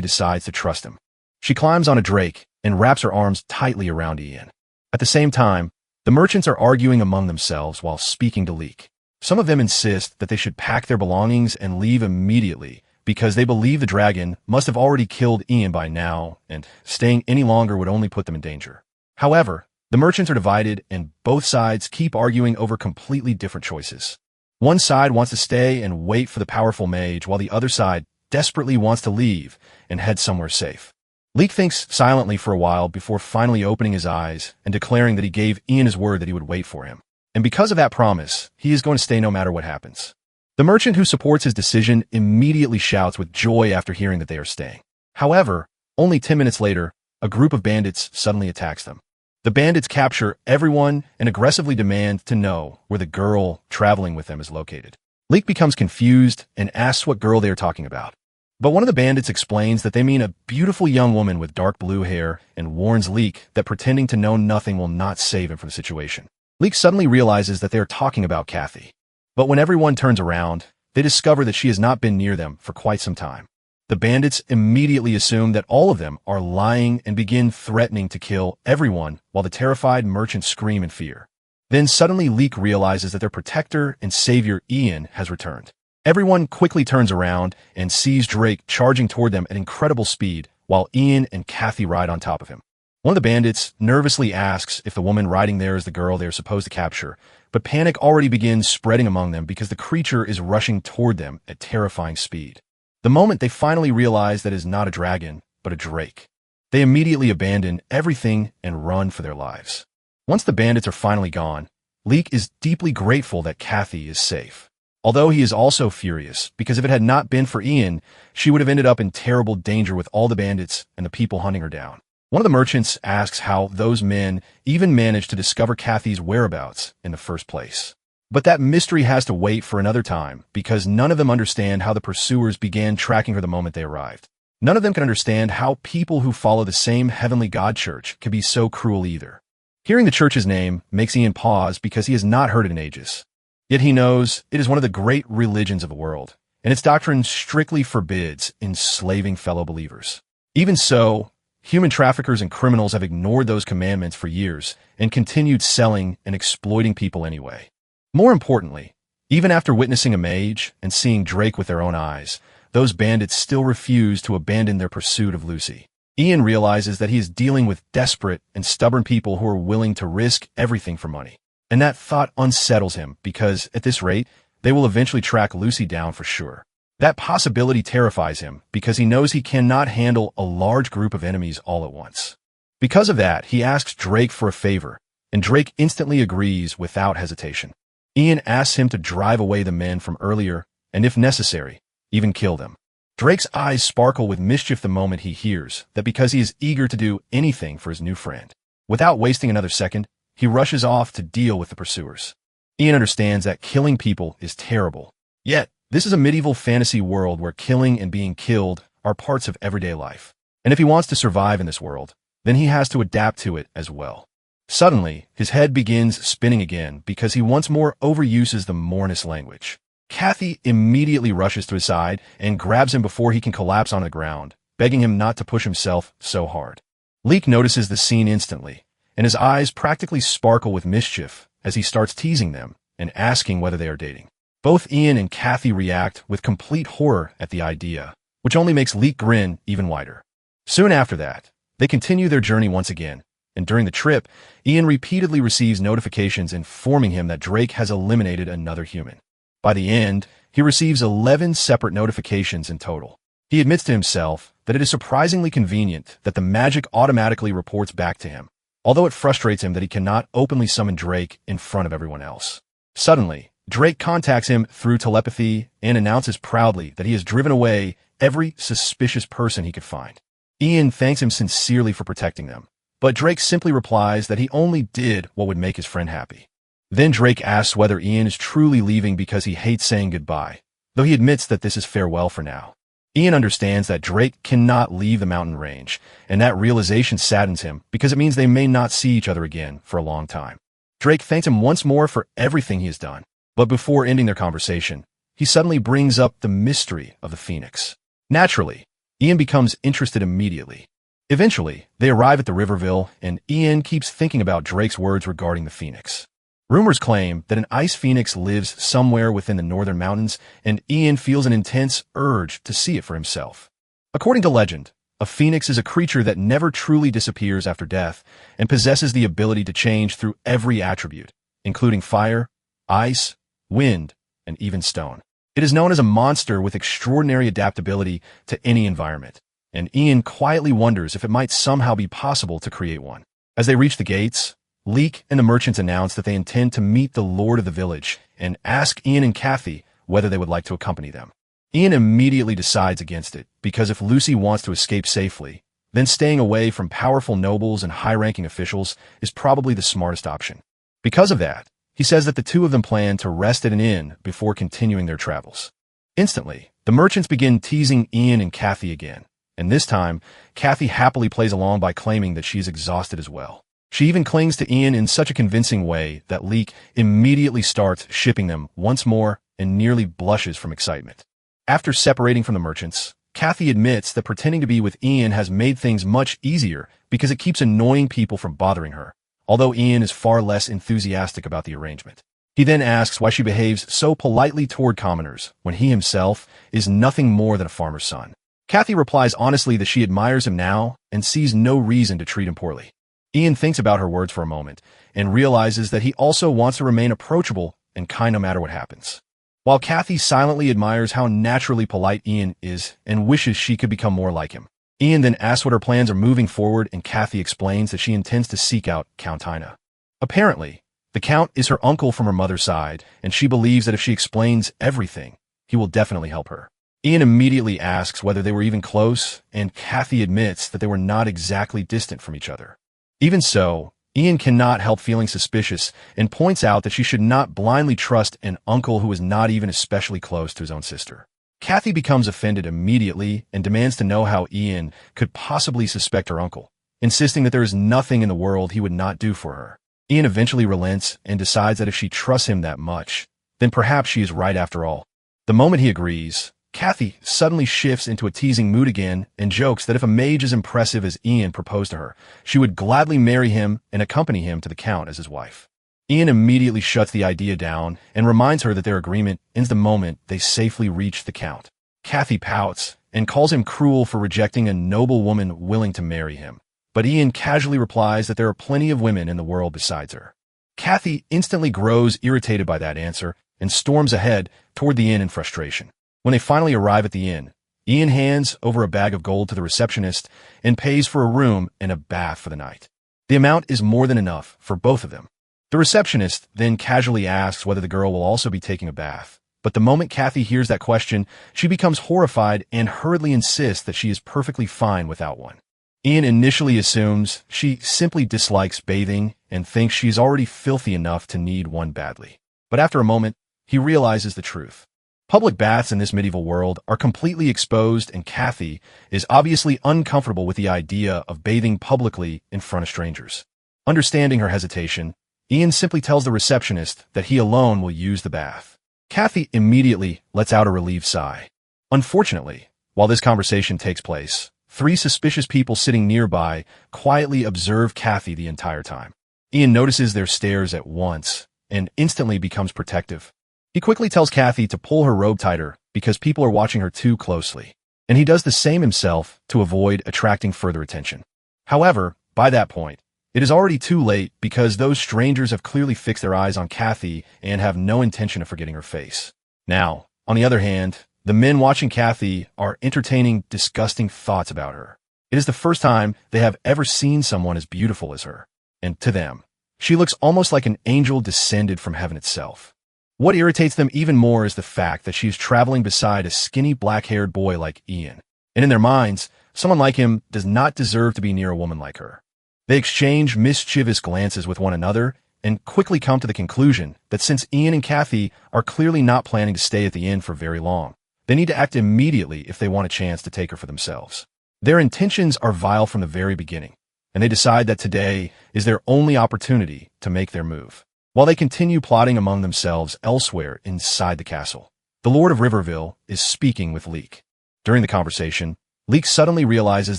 decides to trust him. She climbs on a drake and wraps her arms tightly around Ian. At the same time, the merchants are arguing among themselves while speaking to Leek. Some of them insist that they should pack their belongings and leave immediately because they believe the dragon must have already killed Ian by now, and staying any longer would only put them in danger. However, the merchants are divided and both sides keep arguing over completely different choices. One side wants to stay and wait for the powerful mage, while the other side desperately wants to leave and head somewhere safe. Leek thinks silently for a while before finally opening his eyes and declaring that he gave Ian his word that he would wait for him. And because of that promise, he is going to stay no matter what happens. The merchant who supports his decision immediately shouts with joy after hearing that they are staying. However, only 10 minutes later, a group of bandits suddenly attacks them. The bandits capture everyone and aggressively demand to know where the girl traveling with them is located. Leek becomes confused and asks what girl they are talking about. But one of the bandits explains that they mean a beautiful young woman with dark blue hair and warns Leek that pretending to know nothing will not save him from the situation. Leek suddenly realizes that they are talking about Kathy. But when everyone turns around, they discover that she has not been near them for quite some time. The bandits immediately assume that all of them are lying and begin threatening to kill everyone while the terrified merchants scream in fear. Then suddenly Leek realizes that their protector and savior Ian has returned. Everyone quickly turns around and sees Drake charging toward them at incredible speed while Ian and Kathy ride on top of him. One of the bandits nervously asks if the woman riding there is the girl they are supposed to capture, but panic already begins spreading among them because the creature is rushing toward them at terrifying speed. The moment they finally realize that it is not a dragon, but a drake, they immediately abandon everything and run for their lives. Once the bandits are finally gone, Leek is deeply grateful that Kathy is safe. Although he is also furious, because if it had not been for Ian, she would have ended up in terrible danger with all the bandits and the people hunting her down. One of the merchants asks how those men even managed to discover Kathy's whereabouts in the first place. But that mystery has to wait for another time, because none of them understand how the pursuers began tracking her the moment they arrived. None of them can understand how people who follow the same heavenly God church can be so cruel either. Hearing the church's name makes Ian pause because he has not heard it in ages. Yet he knows it is one of the great religions of the world, and its doctrine strictly forbids enslaving fellow believers. Even so, human traffickers and criminals have ignored those commandments for years and continued selling and exploiting people anyway. More importantly, even after witnessing a mage and seeing Drake with their own eyes, those bandits still refuse to abandon their pursuit of Lucy. Ian realizes that he is dealing with desperate and stubborn people who are willing to risk everything for money. And that thought unsettles him because, at this rate, they will eventually track Lucy down for sure. That possibility terrifies him because he knows he cannot handle a large group of enemies all at once. Because of that, he asks Drake for a favor, and Drake instantly agrees without hesitation. Ian asks him to drive away the men from earlier, and if necessary, even kill them. Drake's eyes sparkle with mischief the moment he hears that because he is eager to do anything for his new friend. Without wasting another second, he rushes off to deal with the pursuers. Ian understands that killing people is terrible. Yet, this is a medieval fantasy world where killing and being killed are parts of everyday life. And if he wants to survive in this world, then he has to adapt to it as well. Suddenly, his head begins spinning again because he once more overuses the Mornis language. Kathy immediately rushes to his side and grabs him before he can collapse on the ground, begging him not to push himself so hard. Leek notices the scene instantly, and his eyes practically sparkle with mischief as he starts teasing them and asking whether they are dating. Both Ian and Kathy react with complete horror at the idea, which only makes Leek grin even wider. Soon after that, they continue their journey once again, and during the trip, Ian repeatedly receives notifications informing him that Drake has eliminated another human. By the end, he receives 11 separate notifications in total. He admits to himself that it is surprisingly convenient that the magic automatically reports back to him, although it frustrates him that he cannot openly summon Drake in front of everyone else. Suddenly, Drake contacts him through telepathy and announces proudly that he has driven away every suspicious person he could find. Ian thanks him sincerely for protecting them, but Drake simply replies that he only did what would make his friend happy. Then Drake asks whether Ian is truly leaving because he hates saying goodbye, though he admits that this is farewell for now. Ian understands that Drake cannot leave the mountain range, and that realization saddens him because it means they may not see each other again for a long time. Drake thanks him once more for everything he has done. But before ending their conversation, he suddenly brings up the mystery of the Phoenix. Naturally, Ian becomes interested immediately. Eventually, they arrive at the Riverville, and Ian keeps thinking about Drake's words regarding the Phoenix. Rumors claim that an ice phoenix lives somewhere within the northern mountains, and Ian feels an intense urge to see it for himself. According to legend, a phoenix is a creature that never truly disappears after death and possesses the ability to change through every attribute, including fire, ice, wind, and even stone. It is known as a monster with extraordinary adaptability to any environment, and Ian quietly wonders if it might somehow be possible to create one. As they reach the gates, Leek and the merchants announce that they intend to meet the lord of the village and ask Ian and Kathy whether they would like to accompany them. Ian immediately decides against it, because if Lucy wants to escape safely, then staying away from powerful nobles and high-ranking officials is probably the smartest option. Because of that, he says that the two of them plan to rest at an inn before continuing their travels. Instantly, the merchants begin teasing Ian and Kathy again, and this time, Kathy happily plays along by claiming that she is exhausted as well. She even clings to Ian in such a convincing way that Leek immediately starts shipping them once more and nearly blushes from excitement. After separating from the merchants, Kathy admits that pretending to be with Ian has made things much easier because it keeps annoying people from bothering her, although Ian is far less enthusiastic about the arrangement. He then asks why she behaves so politely toward commoners when he himself is nothing more than a farmer's son. Kathy replies honestly that she admires him now and sees no reason to treat him poorly. Ian thinks about her words for a moment and realizes that he also wants to remain approachable and kind no matter what happens. While Kathy silently admires how naturally polite Ian is and wishes she could become more like him, Ian then asks what her plans are moving forward, and Kathy explains that she intends to seek out Count Ina. Apparently, the Count is her uncle from her mother's side, and she believes that if she explains everything, he will definitely help her. Ian immediately asks whether they were even close, and Kathy admits that they were not exactly distant from each other. Even so, Ian cannot help feeling suspicious and points out that she should not blindly trust an uncle who is not even especially close to his own sister. Kathy becomes offended immediately and demands to know how Ian could possibly suspect her uncle, insisting that there is nothing in the world he would not do for her. Ian eventually relents and decides that if she trusts him that much, then perhaps she is right after all. The moment he agrees, Kathy suddenly shifts into a teasing mood again and jokes that if a mage as impressive as Ian proposed to her, she would gladly marry him and accompany him to the Count as his wife. Ian immediately shuts the idea down and reminds her that their agreement ends the moment they safely reach the Count. Kathy pouts and calls him cruel for rejecting a noble woman willing to marry him, but Ian casually replies that there are plenty of women in the world besides her. Kathy instantly grows irritated by that answer and storms ahead toward the inn in frustration. When they finally arrive at the inn, Ian hands over a bag of gold to the receptionist and pays for a room and a bath for the night. The amount is more than enough for both of them. The receptionist then casually asks whether the girl will also be taking a bath, but the moment Kathy hears that question, she becomes horrified and hurriedly insists that she is perfectly fine without one. Ian initially assumes she simply dislikes bathing and thinks she is already filthy enough to need one badly. But after a moment, he realizes the truth. Public baths in this medieval world are completely exposed, and Kathy is obviously uncomfortable with the idea of bathing publicly in front of strangers. Understanding her hesitation, Ian simply tells the receptionist that he alone will use the bath. Kathy immediately lets out a relieved sigh. Unfortunately, while this conversation takes place, 3 suspicious people sitting nearby quietly observe Kathy the entire time. Ian notices their stares at once and instantly becomes protective. He quickly tells Kathy to pull her robe tighter because people are watching her too closely, and he does the same himself to avoid attracting further attention. However, by that point, it is already too late because those strangers have clearly fixed their eyes on Kathy and have no intention of forgetting her face. Now, on the other hand, the men watching Kathy are entertaining disgusting thoughts about her. It is the first time they have ever seen someone as beautiful as her, and to them, she looks almost like an angel descended from heaven itself. What irritates them even more is the fact that she is traveling beside a skinny black-haired boy like Ian, and in their minds, someone like him does not deserve to be near a woman like her. They exchange mischievous glances with one another and quickly come to the conclusion that since Ian and Kathy are clearly not planning to stay at the inn for very long, they need to act immediately if they want a chance to take her for themselves. Their intentions are vile from the very beginning, and they decide that today is their only opportunity to make their move. while they continue plotting among themselves elsewhere inside the castle. The Lord of Riverville is speaking with Leek. During the conversation, Leek suddenly realizes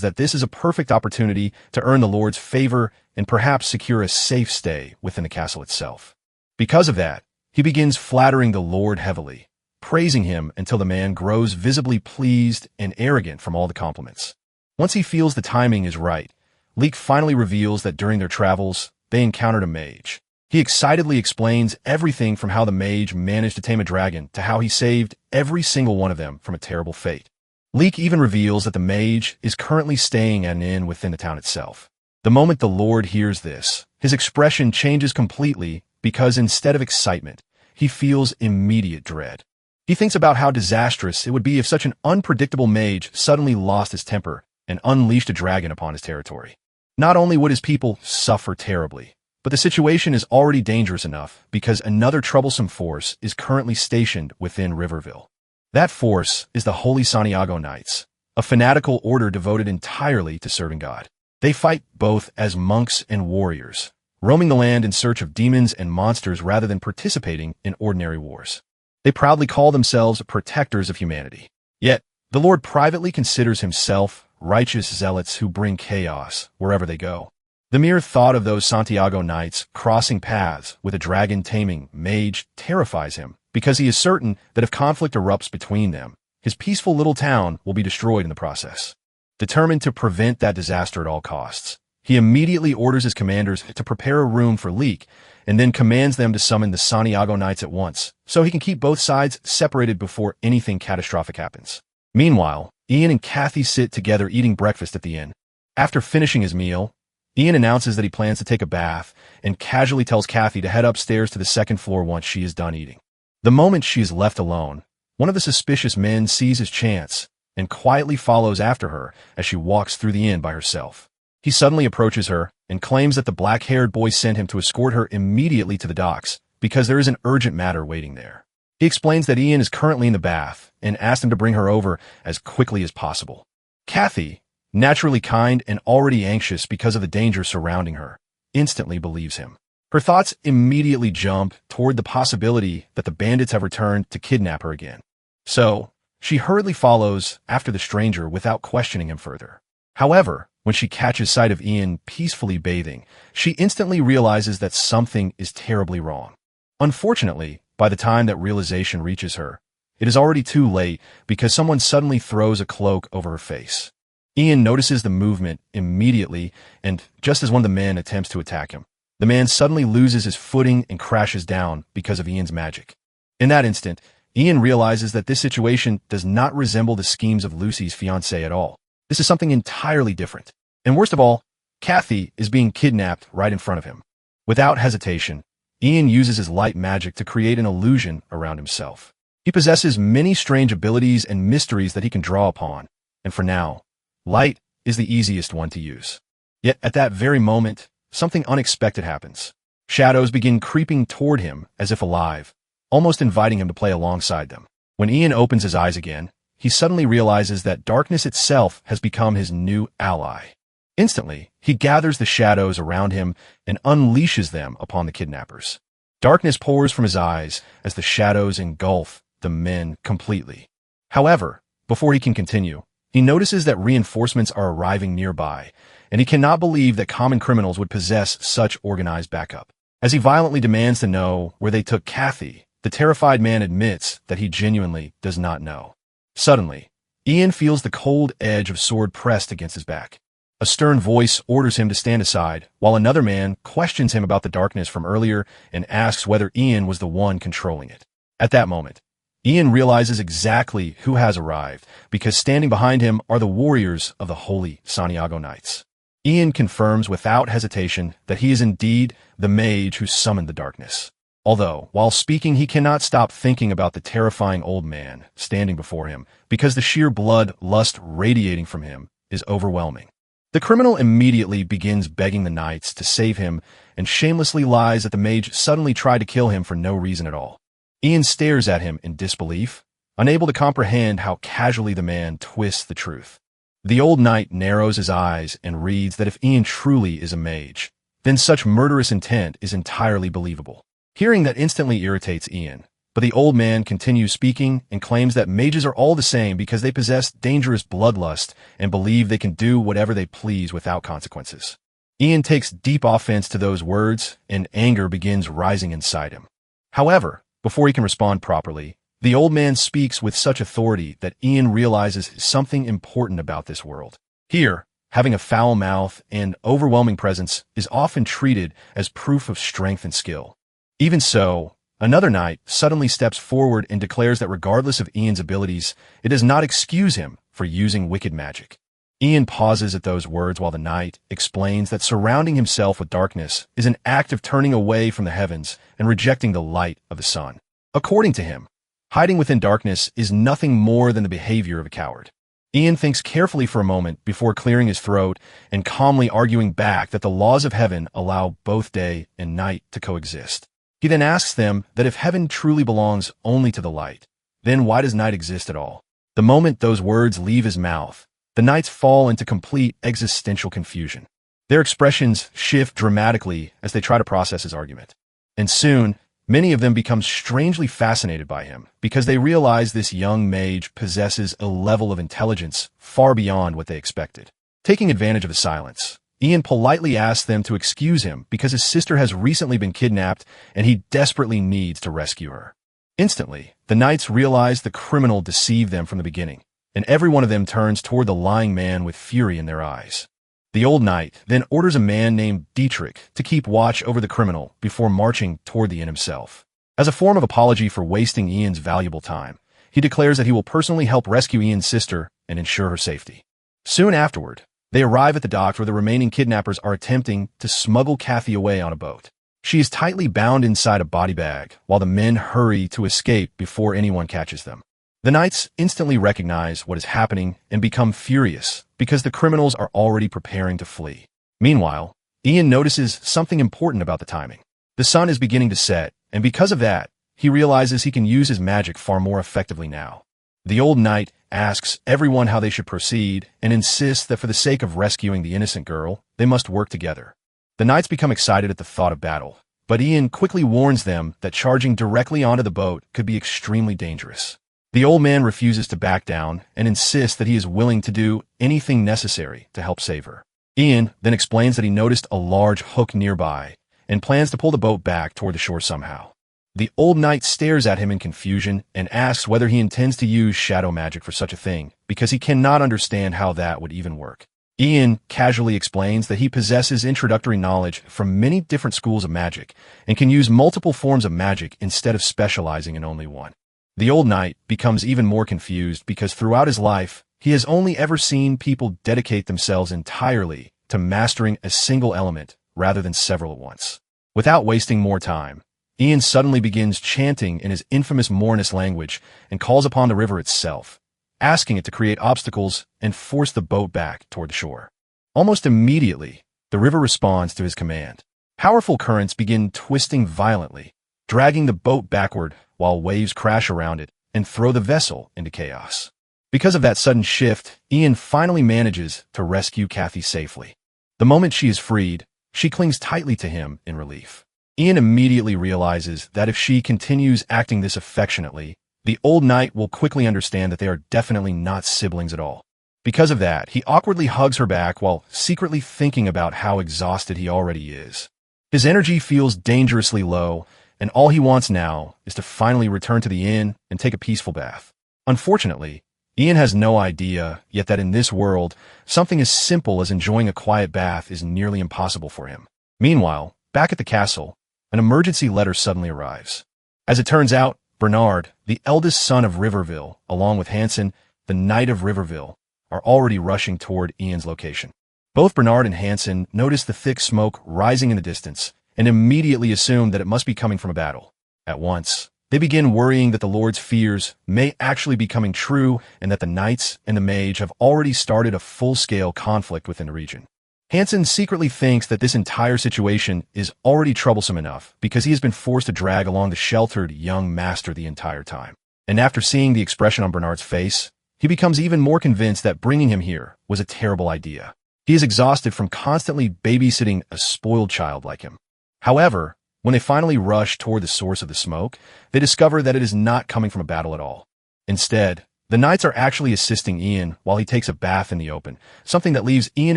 that this is a perfect opportunity to earn the Lord's favor and perhaps secure a safe stay within the castle itself. Because of that, he begins flattering the Lord heavily, praising him until the man grows visibly pleased and arrogant from all the compliments. Once he feels the timing is right, Leek finally reveals that during their travels, they encountered a mage. He excitedly explains everything from how the mage managed to tame a dragon to how he saved every single one of them from a terrible fate. Leek even reveals that the mage is currently staying at an inn within the town itself. The moment the Lord hears this, his expression changes completely because instead of excitement, he feels immediate dread. He thinks about how disastrous it would be if such an unpredictable mage suddenly lost his temper and unleashed a dragon upon his territory. Not only would his people suffer terribly, but the situation is already dangerous enough because another troublesome force is currently stationed within Riverville. That force is the Holy Santiago Knights, a fanatical order devoted entirely to serving God. They fight both as monks and warriors, roaming the land in search of demons and monsters rather than participating in ordinary wars. They proudly call themselves protectors of humanity. Yet, the Lord privately considers himself righteous zealots who bring chaos wherever they go. The mere thought of those Santiago Knights crossing paths with a dragon-taming mage terrifies him, because he is certain that if conflict erupts between them, his peaceful little town will be destroyed in the process. Determined to prevent that disaster at all costs, he immediately orders his commanders to prepare a room for Leek and then commands them to summon the Santiago Knights at once so he can keep both sides separated before anything catastrophic happens. Meanwhile, Ian and Kathy sit together eating breakfast at the inn. After finishing his meal, Ian announces that he plans to take a bath and casually tells Kathy to head upstairs to the second floor once she is done eating. The moment she is left alone, one of the suspicious men sees his chance and quietly follows after her as she walks through the inn by herself. He suddenly approaches her and claims that the black-haired boy sent him to escort her immediately to the docks because there is an urgent matter waiting there. He explains that Ian is currently in the bath and asks him to bring her over as quickly as possible. Kathy, naturally kind and already anxious because of the danger surrounding her, instantly believes him. Her thoughts immediately jump toward the possibility that the bandits have returned to kidnap her again. So, she hurriedly follows after the stranger without questioning him further. However, when she catches sight of Ian peacefully bathing, she instantly realizes that something is terribly wrong. Unfortunately, by the time that realization reaches her, it is already too late because someone suddenly throws a cloak over her face. Ian notices the movement immediately, and just as one of the men attempts to attack him, the man suddenly loses his footing and crashes down because of Ian's magic. In that instant, Ian realizes that this situation does not resemble the schemes of Lucy's fiancé at all. This is something entirely different. And worst of all, Kathy is being kidnapped right in front of him. Without hesitation, Ian uses his light magic to create an illusion around himself. He possesses many strange abilities and mysteries that he can draw upon, and for now, light is the easiest one to use. Yet at that very moment, something unexpected happens. Shadows begin creeping toward him as if alive, almost inviting him to play alongside them. When Ian opens his eyes again, he suddenly realizes that darkness itself has become his new ally. Instantly, he gathers the shadows around him and unleashes them upon the kidnappers. Darkness pours from his eyes as the shadows engulf the men completely. However, before he can continue, he notices that reinforcements are arriving nearby, and he cannot believe that common criminals would possess such organized backup. As he violently demands to know where they took Kathy, the terrified man admits that he genuinely does not know. Suddenly, Ian feels the cold edge of sword pressed against his back. A stern voice orders him to stand aside, while another man questions him about the darkness from earlier and asks whether Ian was the one controlling it. At that moment, Ian realizes exactly who has arrived, because standing behind him are the warriors of the Holy Santiago Knights. Ian confirms without hesitation that he is indeed the mage who summoned the darkness. Although, while speaking, he cannot stop thinking about the terrifying old man standing before him, because the sheer blood lust radiating from him is overwhelming. The criminal immediately begins begging the knights to save him and shamelessly lies that the mage suddenly tried to kill him for no reason at all. Ian stares at him in disbelief, unable to comprehend how casually the man twists the truth. The old knight narrows his eyes and reads that if Ian truly is a mage, then such murderous intent is entirely believable. Hearing that instantly irritates Ian, but the old man continues speaking and claims that mages are all the same because they possess dangerous bloodlust and believe they can do whatever they please without consequences. Ian takes deep offense to those words, and anger begins rising inside him. However, before he can respond properly, the old man speaks with such authority that Ian realizes something important about this world. Here, having a foul mouth and overwhelming presence is often treated as proof of strength and skill. Even so, another knight suddenly steps forward and declares that regardless of Ian's abilities, it does not excuse him for using wicked magic. Ian pauses at those words while the knight explains that surrounding himself with darkness is an act of turning away from the heavens and rejecting the light of the sun. According to him, hiding within darkness is nothing more than the behavior of a coward. Ian thinks carefully for a moment before clearing his throat and calmly arguing back that the laws of heaven allow both day and night to coexist. He then asks them that if heaven truly belongs only to the light, then why does night exist at all? The moment those words leave his mouth, the knights fall into complete existential confusion. Their expressions shift dramatically as they try to process his argument. And soon, many of them become strangely fascinated by him because they realize this young mage possesses a level of intelligence far beyond what they expected. Taking advantage of the silence, Ian politely asks them to excuse him because his sister has recently been kidnapped and he desperately needs to rescue her. Instantly, the knights realize the criminal deceived them from the beginning, and every one of them turns toward the lying man with fury in their eyes. The old knight then orders a man named Dietrich to keep watch over the criminal before marching toward the inn himself. As a form of apology for wasting Ian's valuable time, he declares that he will personally help rescue Ian's sister and ensure her safety. Soon afterward, they arrive at the dock where the remaining kidnappers are attempting to smuggle Kathy away on a boat. She is tightly bound inside a body bag while the men hurry to escape before anyone catches them. The knights instantly recognize what is happening and become furious because the criminals are already preparing to flee. Meanwhile, Ian notices something important about the timing. The sun is beginning to set, and because of that, he realizes he can use his magic far more effectively now. The old knight asks everyone how they should proceed and insists that for the sake of rescuing the innocent girl, they must work together. The knights become excited at the thought of battle, but Ian quickly warns them that charging directly onto the boat could be extremely dangerous. The old man refuses to back down and insists that he is willing to do anything necessary to help save her. Ian then explains that he noticed a large hook nearby and plans to pull the boat back toward the shore somehow. The old knight stares at him in confusion and asks whether he intends to use shadow magic for such a thing because he cannot understand how that would even work. Ian casually explains that he possesses introductory knowledge from many different schools of magic and can use multiple forms of magic instead of specializing in only one. The old knight becomes even more confused because throughout his life, he has only ever seen people dedicate themselves entirely to mastering a single element rather than several at once. Without wasting more time, Ian suddenly begins chanting in his infamous Mornis language and calls upon the river itself, asking it to create obstacles and force the boat back toward the shore. Almost immediately, the river responds to his command. Powerful currents begin twisting violently, dragging the boat backward while waves crash around it and throw the vessel into chaos. Because of that sudden shift, Ian finally manages to rescue Kathy safely. The moment she is freed, she clings tightly to him in relief. Ian immediately realizes that if she continues acting this affectionately, the old knight will quickly understand that they are definitely not siblings at all. Because of that, he awkwardly hugs her back while secretly thinking about how exhausted he already is. His energy feels dangerously low, and all he wants now is to finally return to the inn and take a peaceful bath. Unfortunately, Ian has no idea yet that in this world, something as simple as enjoying a quiet bath is nearly impossible for him. Meanwhile, back at the castle, an emergency letter suddenly arrives. As it turns out, Bernard, the eldest son of Riverville, along with Hansen, the Knight of Riverville, are already rushing toward Ian's location. Both Bernard and Hansen notice the thick smoke rising in the distance and immediately assume that it must be coming from a battle. At once, they begin worrying that the Lord's fears may actually be coming true and that the knights and the mage have already started a full-scale conflict within the region. Hansen secretly thinks that this entire situation is already troublesome enough because he has been forced to drag along the sheltered young master the entire time. And after seeing the expression on Bernard's face, he becomes even more convinced that bringing him here was a terrible idea. He is exhausted from constantly babysitting a spoiled child like him. However, When they finally rush toward the source of the smoke, they discover that it is not coming from a battle at all. Instead, the knights are actually assisting Ian while he takes a bath in the open, something that leaves Ian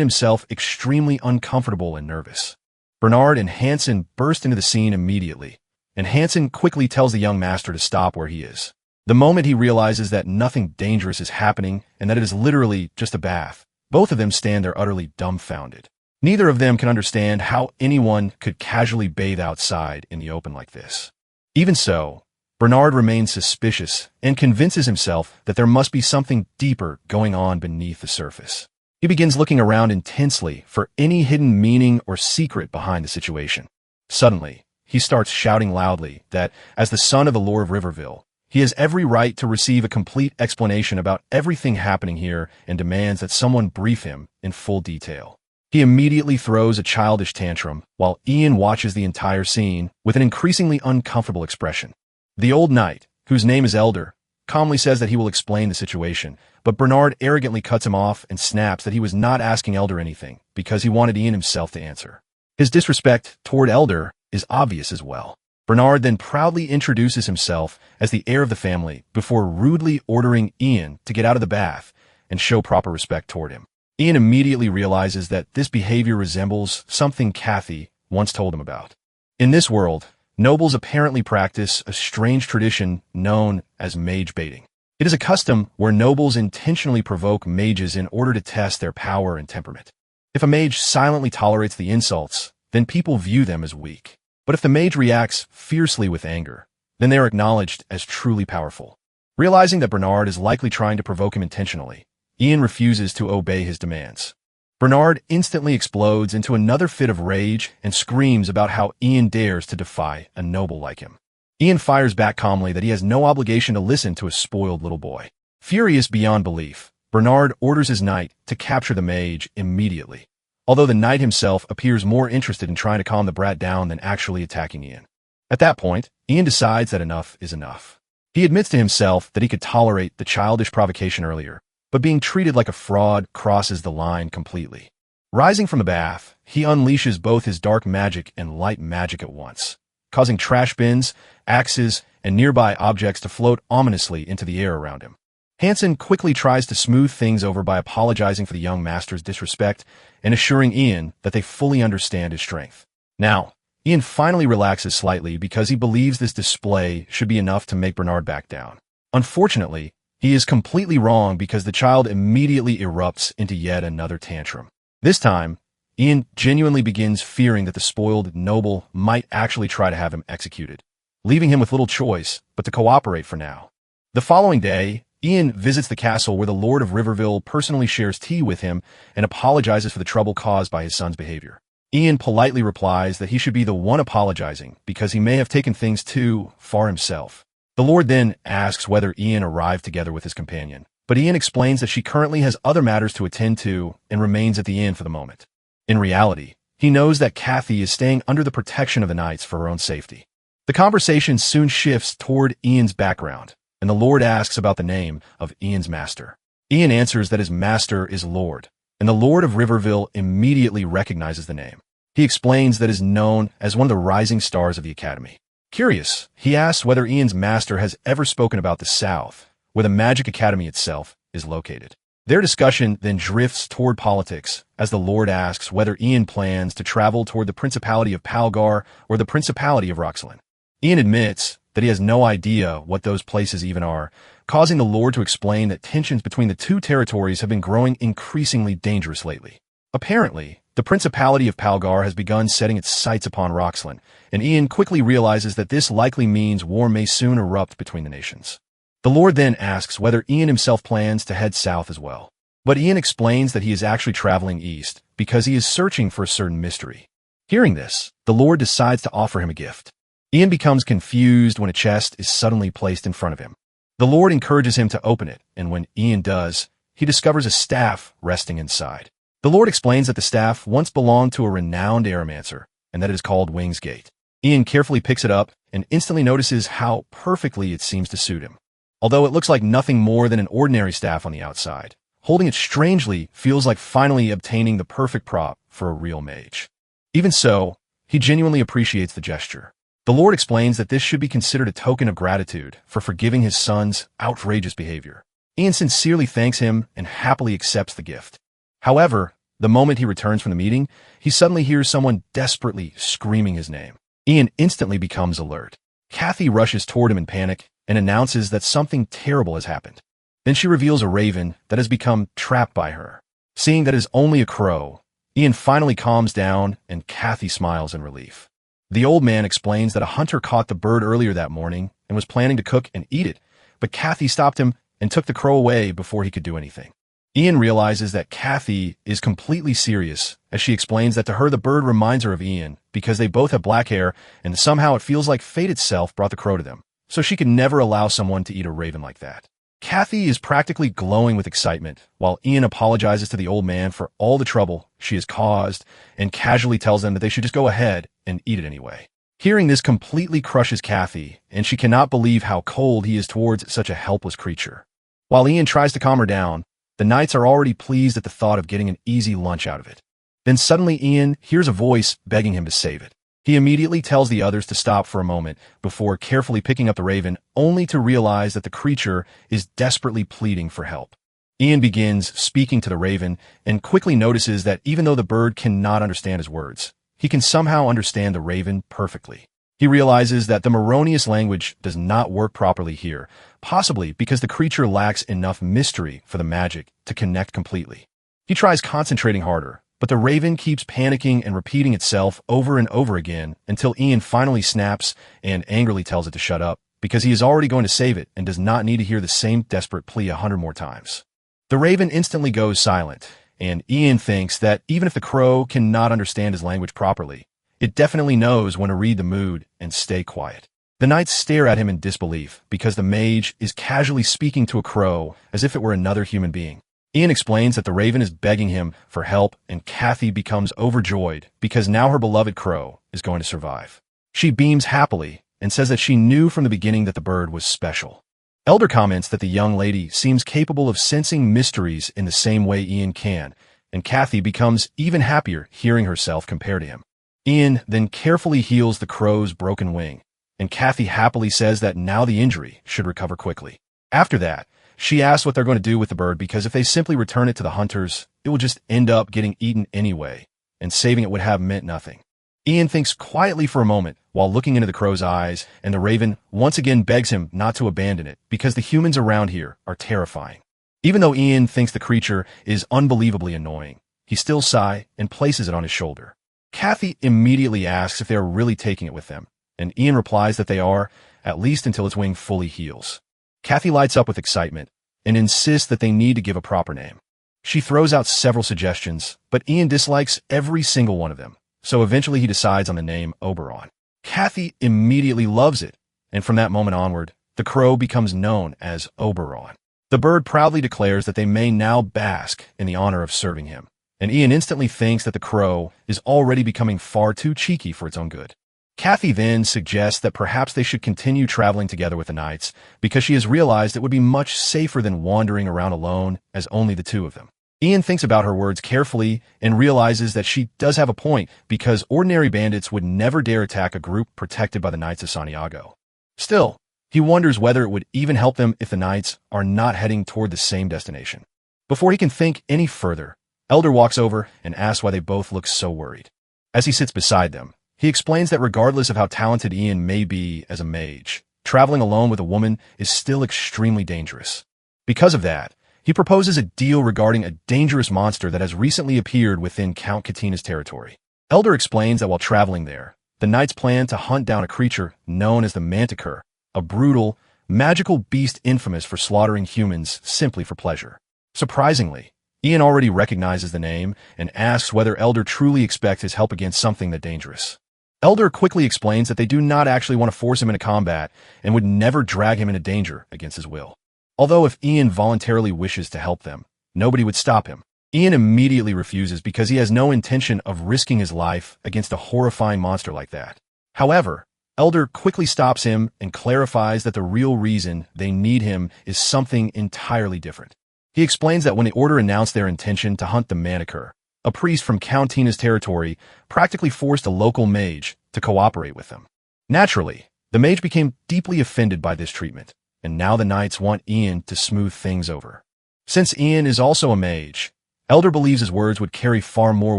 himself extremely uncomfortable and nervous. Bernard and Hansen burst into the scene immediately, and Hansen quickly tells the young master to stop where he is. The moment he realizes that nothing dangerous is happening and that it is literally just a bath, both of them stand there utterly dumbfounded. Neither of them can understand how anyone could casually bathe outside in the open like this. Even so, Bernard remains suspicious and convinces himself that there must be something deeper going on beneath the surface. He begins looking around intensely for any hidden meaning or secret behind the situation. Suddenly, he starts shouting loudly that, as the son of the Lord of Riverville, he has every right to receive a complete explanation about everything happening here and demands that someone brief him in full detail. He immediately throws a childish tantrum while Ian watches the entire scene with an increasingly uncomfortable expression. The old knight, whose name is Elder, calmly says that he will explain the situation, but Bernard arrogantly cuts him off and snaps that he was not asking Elder anything because he wanted Ian himself to answer. His disrespect toward Elder is obvious as well. Bernard then proudly introduces himself as the heir of the family before rudely ordering Ian to get out of the bath and show proper respect toward him. Ian immediately realizes that this behavior resembles something Kathy once told him about. In this world, nobles apparently practice a strange tradition known as mage baiting. It is a custom where nobles intentionally provoke mages in order to test their power and temperament. If a mage silently tolerates the insults, then people view them as weak. But if the mage reacts fiercely with anger, then they are acknowledged as truly powerful. Realizing that Bernard is likely trying to provoke him intentionally, Ian refuses to obey his demands. Bernard instantly explodes into another fit of rage and screams about how Ian dares to defy a noble like him. Ian fires back calmly that he has no obligation to listen to a spoiled little boy. Furious beyond belief, Bernard orders his knight to capture the mage immediately, although the knight himself appears more interested in trying to calm the brat down than actually attacking Ian. At that point, Ian decides that enough is enough. He admits to himself that he could tolerate the childish provocation earlier, but being treated like a fraud crosses the line completely. Rising from the bath, he unleashes both his dark magic and light magic at once, causing trash bins, axes, and nearby objects to float ominously into the air around him. Hansen quickly tries to smooth things over by apologizing for the young master's disrespect and assuring Ian that they fully understand his strength. Now, Ian finally relaxes slightly because he believes this display should be enough to make Bernard back down. Unfortunately, he is completely wrong because the child immediately erupts into yet another tantrum. This time, Ian genuinely begins fearing that the spoiled noble might actually try to have him executed, leaving him with little choice but to cooperate for now. The following day, Ian visits the castle where the Lord of Riverville personally shares tea with him and apologizes for the trouble caused by his son's behavior. Ian politely replies that he should be the one apologizing because he may have taken things too far himself. The Lord then asks whether Ian arrived together with his companion, but Ian explains that she currently has other matters to attend to and remains at the inn for the moment. In reality, he knows that Kathy is staying under the protection of the knights for her own safety. The conversation soon shifts toward Ian's background, and the Lord asks about the name of Ian's master. Ian answers that his master is Lord, and the Lord of Riverville immediately recognizes the name. He explains that it is known as one of the rising stars of the academy. Curious, he asks whether Ian's master has ever spoken about the South, where the Magic Academy itself is located. Their discussion then drifts toward politics, as the Lord asks whether Ian plans to travel toward the Principality of Palgar or the Principality of Roxland. Ian admits that he has no idea what those places even are, causing the Lord to explain that tensions between the two territories have been growing increasingly dangerous lately. Apparently, the Principality of Palgar has begun setting its sights upon Roxland, and Ian quickly realizes that this likely means war may soon erupt between the nations. The Lord then asks whether Ian himself plans to head south as well. But Ian explains that he is actually traveling east because he is searching for a certain mystery. Hearing this, the Lord decides to offer him a gift. Ian becomes confused when a chest is suddenly placed in front of him. The Lord encourages him to open it, and when Ian does, he discovers a staff resting inside. The Lord explains that the staff once belonged to a renowned aeromancer, and that it is called Wings Gate. Ian carefully picks it up and instantly notices how perfectly it seems to suit him. Although it looks like nothing more than an ordinary staff on the outside, holding it strangely feels like finally obtaining the perfect prop for a real mage. Even so, he genuinely appreciates the gesture. The Lord explains that this should be considered a token of gratitude for forgiving his son's outrageous behavior. Ian sincerely thanks him and happily accepts the gift. However, the moment he returns from the meeting, he suddenly hears someone desperately screaming his name. Ian instantly becomes alert. Kathy rushes toward him in panic and announces that something terrible has happened. Then she reveals a raven that has become trapped by her. Seeing that it is only a crow, Ian finally calms down and Kathy smiles in relief. The old man explains that a hunter caught the bird earlier that morning and was planning to cook and eat it, but Kathy stopped him and took the crow away before he could do anything. Ian realizes that Kathy is completely serious as she explains that to her the bird reminds her of Ian because they both have black hair and somehow it feels like fate itself brought the crow to them, so she could never allow someone to eat a raven like that. Kathy is practically glowing with excitement while Ian apologizes to the old man for all the trouble she has caused and casually tells them that they should just go ahead and eat it anyway. Hearing this completely crushes Kathy, and she cannot believe how cold he is towards such a helpless creature. While Ian tries to calm her down, the knights are already pleased at the thought of getting an easy lunch out of it. Then suddenly Ian hears a voice begging him to save it. He immediately tells the others to stop for a moment before carefully picking up the raven, only to realize that the creature is desperately pleading for help. Ian begins speaking to the raven and quickly notices that even though the bird cannot understand his words, he can somehow understand the raven perfectly. He realizes that the Moronius language does not work properly here, possibly because the creature lacks enough mystery for the magic to connect completely. He tries concentrating harder, but the raven keeps panicking and repeating itself over and over again until Ian finally snaps and angrily tells it to shut up because he is already going to save it and does not need to hear the same desperate plea 100 more times. The raven instantly goes silent, and Ian thinks that even if the crow cannot understand his language properly, it definitely knows when to read the mood and stay quiet. The knights stare at him in disbelief because the mage is casually speaking to a crow as if it were another human being. Ian explains that the raven is begging him for help, and Kathy becomes overjoyed because now her beloved crow is going to survive. She beams happily and says that she knew from the beginning that the bird was special. Elder comments that the young lady seems capable of sensing mysteries in the same way Ian can, and Kathy becomes even happier hearing herself compare to him. Ian then carefully heals the crow's broken wing, and Kathy happily says that now the injury should recover quickly. After that, she asks what they're going to do with the bird because if they simply return it to the hunters, it will just end up getting eaten anyway, and saving it would have meant nothing. Ian thinks quietly for a moment while looking into the crow's eyes, and the raven once again begs him not to abandon it because the humans around here are terrifying. Even though Ian thinks the creature is unbelievably annoying, he still sighs and places it on his shoulder. Kathy immediately asks if they are really taking it with them, and Ian replies that they are, at least until its wing fully heals. Kathy lights up with excitement and insists that they need to give a proper name. She throws out several suggestions, but Ian dislikes every single one of them, so eventually he decides on the name Oberon. Kathy immediately loves it, and from that moment onward, the crow becomes known as Oberon. The bird proudly declares that they may now bask in the honor of serving him, and Ian instantly thinks that the crow is already becoming far too cheeky for its own good. Kathy then suggests that perhaps they should continue traveling together with the knights because she has realized it would be much safer than wandering around alone as only the two of them. Ian thinks about her words carefully and realizes that she does have a point because ordinary bandits would never dare attack a group protected by the Knights of Santiago. Still, he wonders whether it would even help them if the knights are not heading toward the same destination. Before he can think any further, Elder walks over and asks why they both look so worried. As he sits beside them, he explains that regardless of how talented Ian may be as a mage, traveling alone with a woman is still extremely dangerous. Because of that, he proposes a deal regarding a dangerous monster that has recently appeared within Count Katina's territory. Elder explains that while traveling there, the knights plan to hunt down a creature known as the Manticore, a brutal, magical beast infamous for slaughtering humans simply for pleasure. Surprisingly, Ian already recognizes the name and asks whether Elder truly expects his help against something that dangerous. Elder quickly explains that they do not actually want to force him into combat and would never drag him into danger against his will. Although if Ian voluntarily wishes to help them, nobody would stop him. Ian immediately refuses because he has no intention of risking his life against a horrifying monster like that. However, Elder quickly stops him and clarifies that the real reason they need him is something entirely different. He explains that when the Order announced their intention to hunt the Manticore, a priest from Count Tina's territory practically forced a local mage to cooperate with them. Naturally, the mage became deeply offended by this treatment, and now the knights want Ian to smooth things over. Since Ian is also a mage, Elder believes his words would carry far more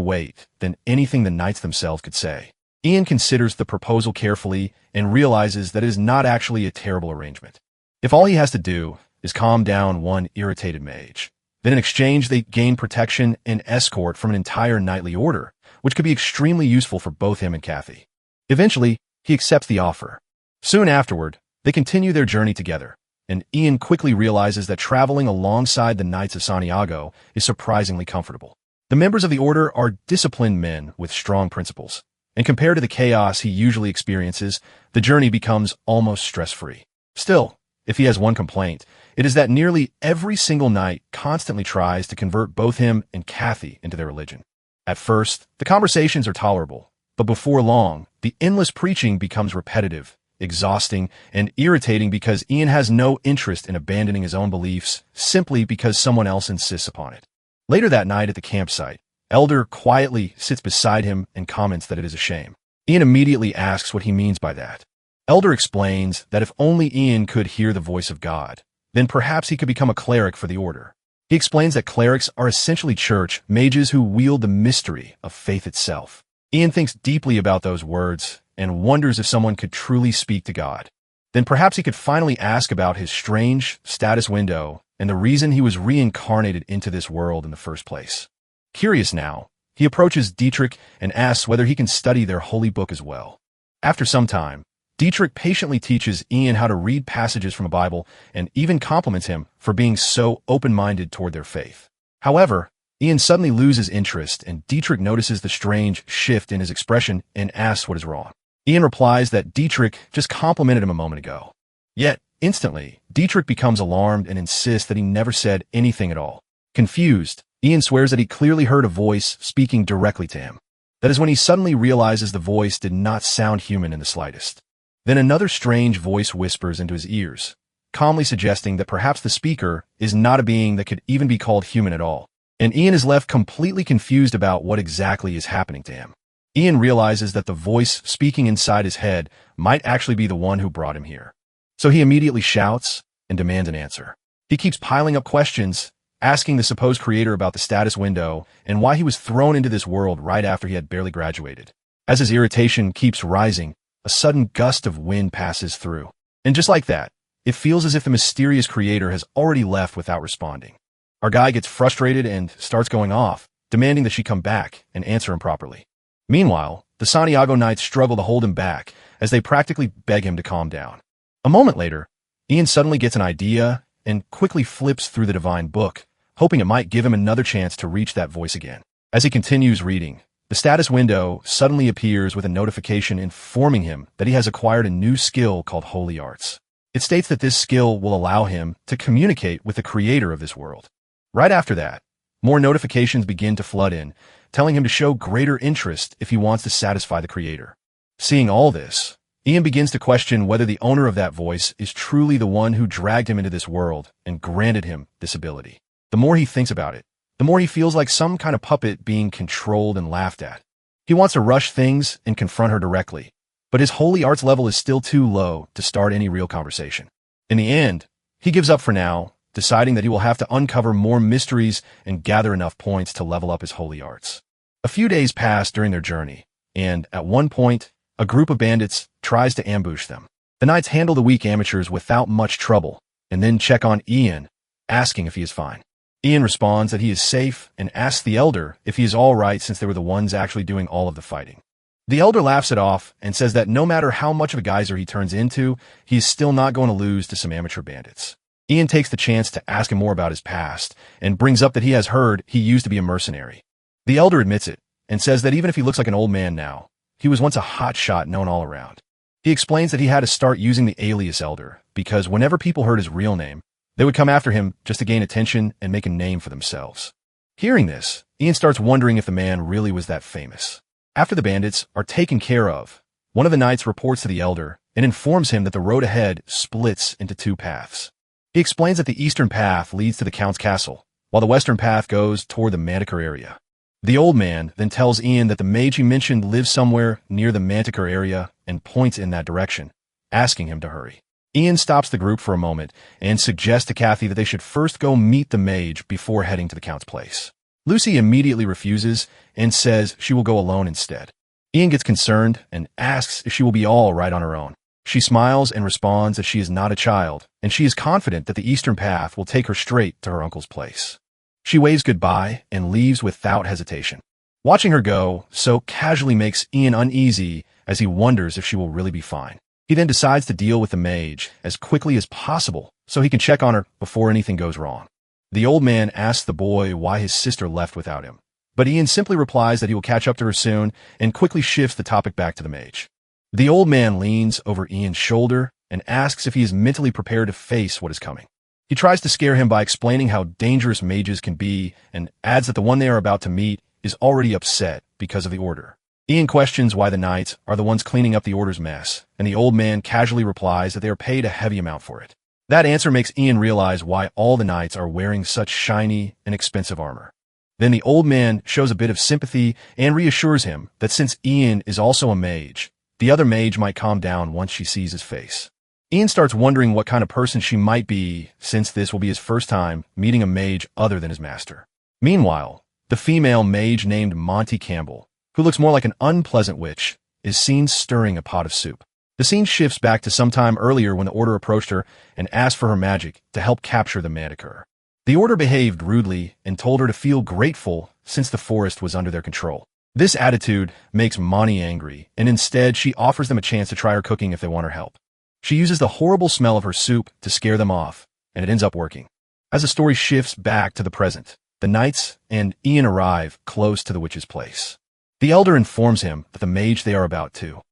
weight than anything the knights themselves could say. Ian considers the proposal carefully and realizes that it is not actually a terrible arrangement. If all he has to do is calm down one irritated mage, then in exchange they gain protection and escort from an entire knightly order, which could be extremely useful for both him and Kathy. Eventually, he accepts the offer. Soon afterward, they continue their journey together, and Ian quickly realizes that traveling alongside the Knights of Santiago is surprisingly comfortable. The members of the order are disciplined men with strong principles, and compared to the chaos he usually experiences, the journey becomes almost stress-free. Still, if he has one complaint, it is that nearly every single knight constantly tries to convert both him and Kathy into their religion. At first, the conversations are tolerable, but before long, the endless preaching becomes repetitive, exhausting, and irritating because Ian has no interest in abandoning his own beliefs simply because someone else insists upon it. Later that night at the campsite, Elder quietly sits beside him and comments that it is a shame. Ian immediately asks what he means by that. Elder explains that if only Ian could hear the voice of God, then perhaps he could become a cleric for the order. He explains that clerics are essentially church mages who wield the mystery of faith itself. Ian thinks deeply about those words and wonders if someone could truly speak to God. Then perhaps he could finally ask about his strange status window and the reason he was reincarnated into this world in the first place. Curious now, he approaches Dietrich and asks whether he can study their holy book as well. After some time, Dietrich patiently teaches Ian how to read passages from the Bible and even compliments him for being so open-minded toward their faith. However, Ian suddenly loses interest and Dietrich notices the strange shift in his expression and asks what is wrong. Ian replies that Dietrich just complimented him a moment ago. Yet, instantly, Dietrich becomes alarmed and insists that he never said anything at all. Confused, Ian swears that he clearly heard a voice speaking directly to him. That is when he suddenly realizes the voice did not sound human in the slightest. Then another strange voice whispers into his ears, calmly suggesting that perhaps the speaker is not a being that could even be called human at all. And Ian is left completely confused about what exactly is happening to him. Ian realizes that the voice speaking inside his head might actually be the one who brought him here. So he immediately shouts and demands an answer. He keeps piling up questions, asking the supposed creator about the status window and why he was thrown into this world right after he had barely graduated. As his irritation keeps rising, a sudden gust of wind passes through. And just like that, it feels as if the mysterious creator has already left without responding. Our guy gets frustrated and starts going off, demanding that she come back and answer him properly. Meanwhile, the Santiago Knights struggle to hold him back as they practically beg him to calm down. A moment later, Ian suddenly gets an idea and quickly flips through the divine book, hoping it might give him another chance to reach that voice again. As he continues reading, the status window suddenly appears with a notification informing him that he has acquired a new skill called Holy Arts. It states that this skill will allow him to communicate with the creator of this world. Right after that, more notifications begin to flood in, telling him to show greater interest if he wants to satisfy the creator. Seeing all this, Ian begins to question whether the owner of that voice is truly the one who dragged him into this world and granted him this ability. The more he thinks about it, the more he feels like some kind of puppet being controlled and laughed at. He wants to rush things and confront her directly, but his holy arts level is still too low to start any real conversation. In the end, he gives up for now, deciding that he will have to uncover more mysteries and gather enough points to level up his holy arts. A few days pass during their journey, and at one point, a group of bandits tries to ambush them. The knights handle the weak amateurs without much trouble, and then check on Ian, asking if he is fine. Ian responds that he is safe and asks the elder if he is all right since they were the ones actually doing all of the fighting. The elder laughs it off and says that no matter how much of a geyser he turns into, he is still not going to lose to some amateur bandits. Ian takes the chance to ask him more about his past and brings up that he has heard he used to be a mercenary. The elder admits it and says that even if he looks like an old man now, he was once a hotshot known all around. He explains that he had to start using the alias elder because whenever people heard his real name, they would come after him just to gain attention and make a name for themselves. Hearing this, Ian starts wondering if the man really was that famous. After the bandits are taken care of, one of the knights reports to the elder and informs him that the road ahead splits into two paths. He explains that the eastern path leads to the Count's castle, while the western path goes toward the Manicure area. The old man then tells Ian that the mage he mentioned lives somewhere near the Manticore area and points in that direction, asking him to hurry. Ian stops the group for a moment and suggests to Kathy that they should first go meet the mage before heading to the Count's place. Lucy immediately refuses and says she will go alone instead. Ian gets concerned and asks if she will be all right on her own. She smiles and responds that she is not a child, and she is confident that the Eastern Path will take her straight to her uncle's place. She waves goodbye and leaves without hesitation. Watching her go so casually makes Ian uneasy as he wonders if she will really be fine. He then decides to deal with the mage as quickly as possible so he can check on her before anything goes wrong. The old man asks the boy why his sister left without him, but Ian simply replies that he will catch up to her soon and quickly shifts the topic back to the mage. The old man leans over Ian's shoulder and asks if he is mentally prepared to face what is coming. He tries to scare him by explaining how dangerous mages can be and adds that the one they are about to meet is already upset because of the order. Ian questions why the knights are the ones cleaning up the order's mess, and the old man casually replies that they are paid a heavy amount for it. That answer makes Ian realize why all the knights are wearing such shiny and expensive armor. Then the old man shows a bit of sympathy and reassures him that since Ian is also a mage, the other mage might calm down once she sees his face. Ian starts wondering what kind of person she might be, since this will be his first time meeting a mage other than his master. Meanwhile, the female mage named Monty Campbell, who looks more like an unpleasant witch, is seen stirring a pot of soup. The scene shifts back to some time earlier when the Order approached her and asked for her magic to help capture the Manticore. The Order behaved rudely and told her to feel grateful since the forest was under their control. This attitude makes Monty angry, and instead she offers them a chance to try her cooking if they want her help. She uses the horrible smell of her soup to scare them off, and it ends up working. As the story shifts back to the present, the knights and Ian arrive close to the witch's place. The elder informs him that the mage they are about to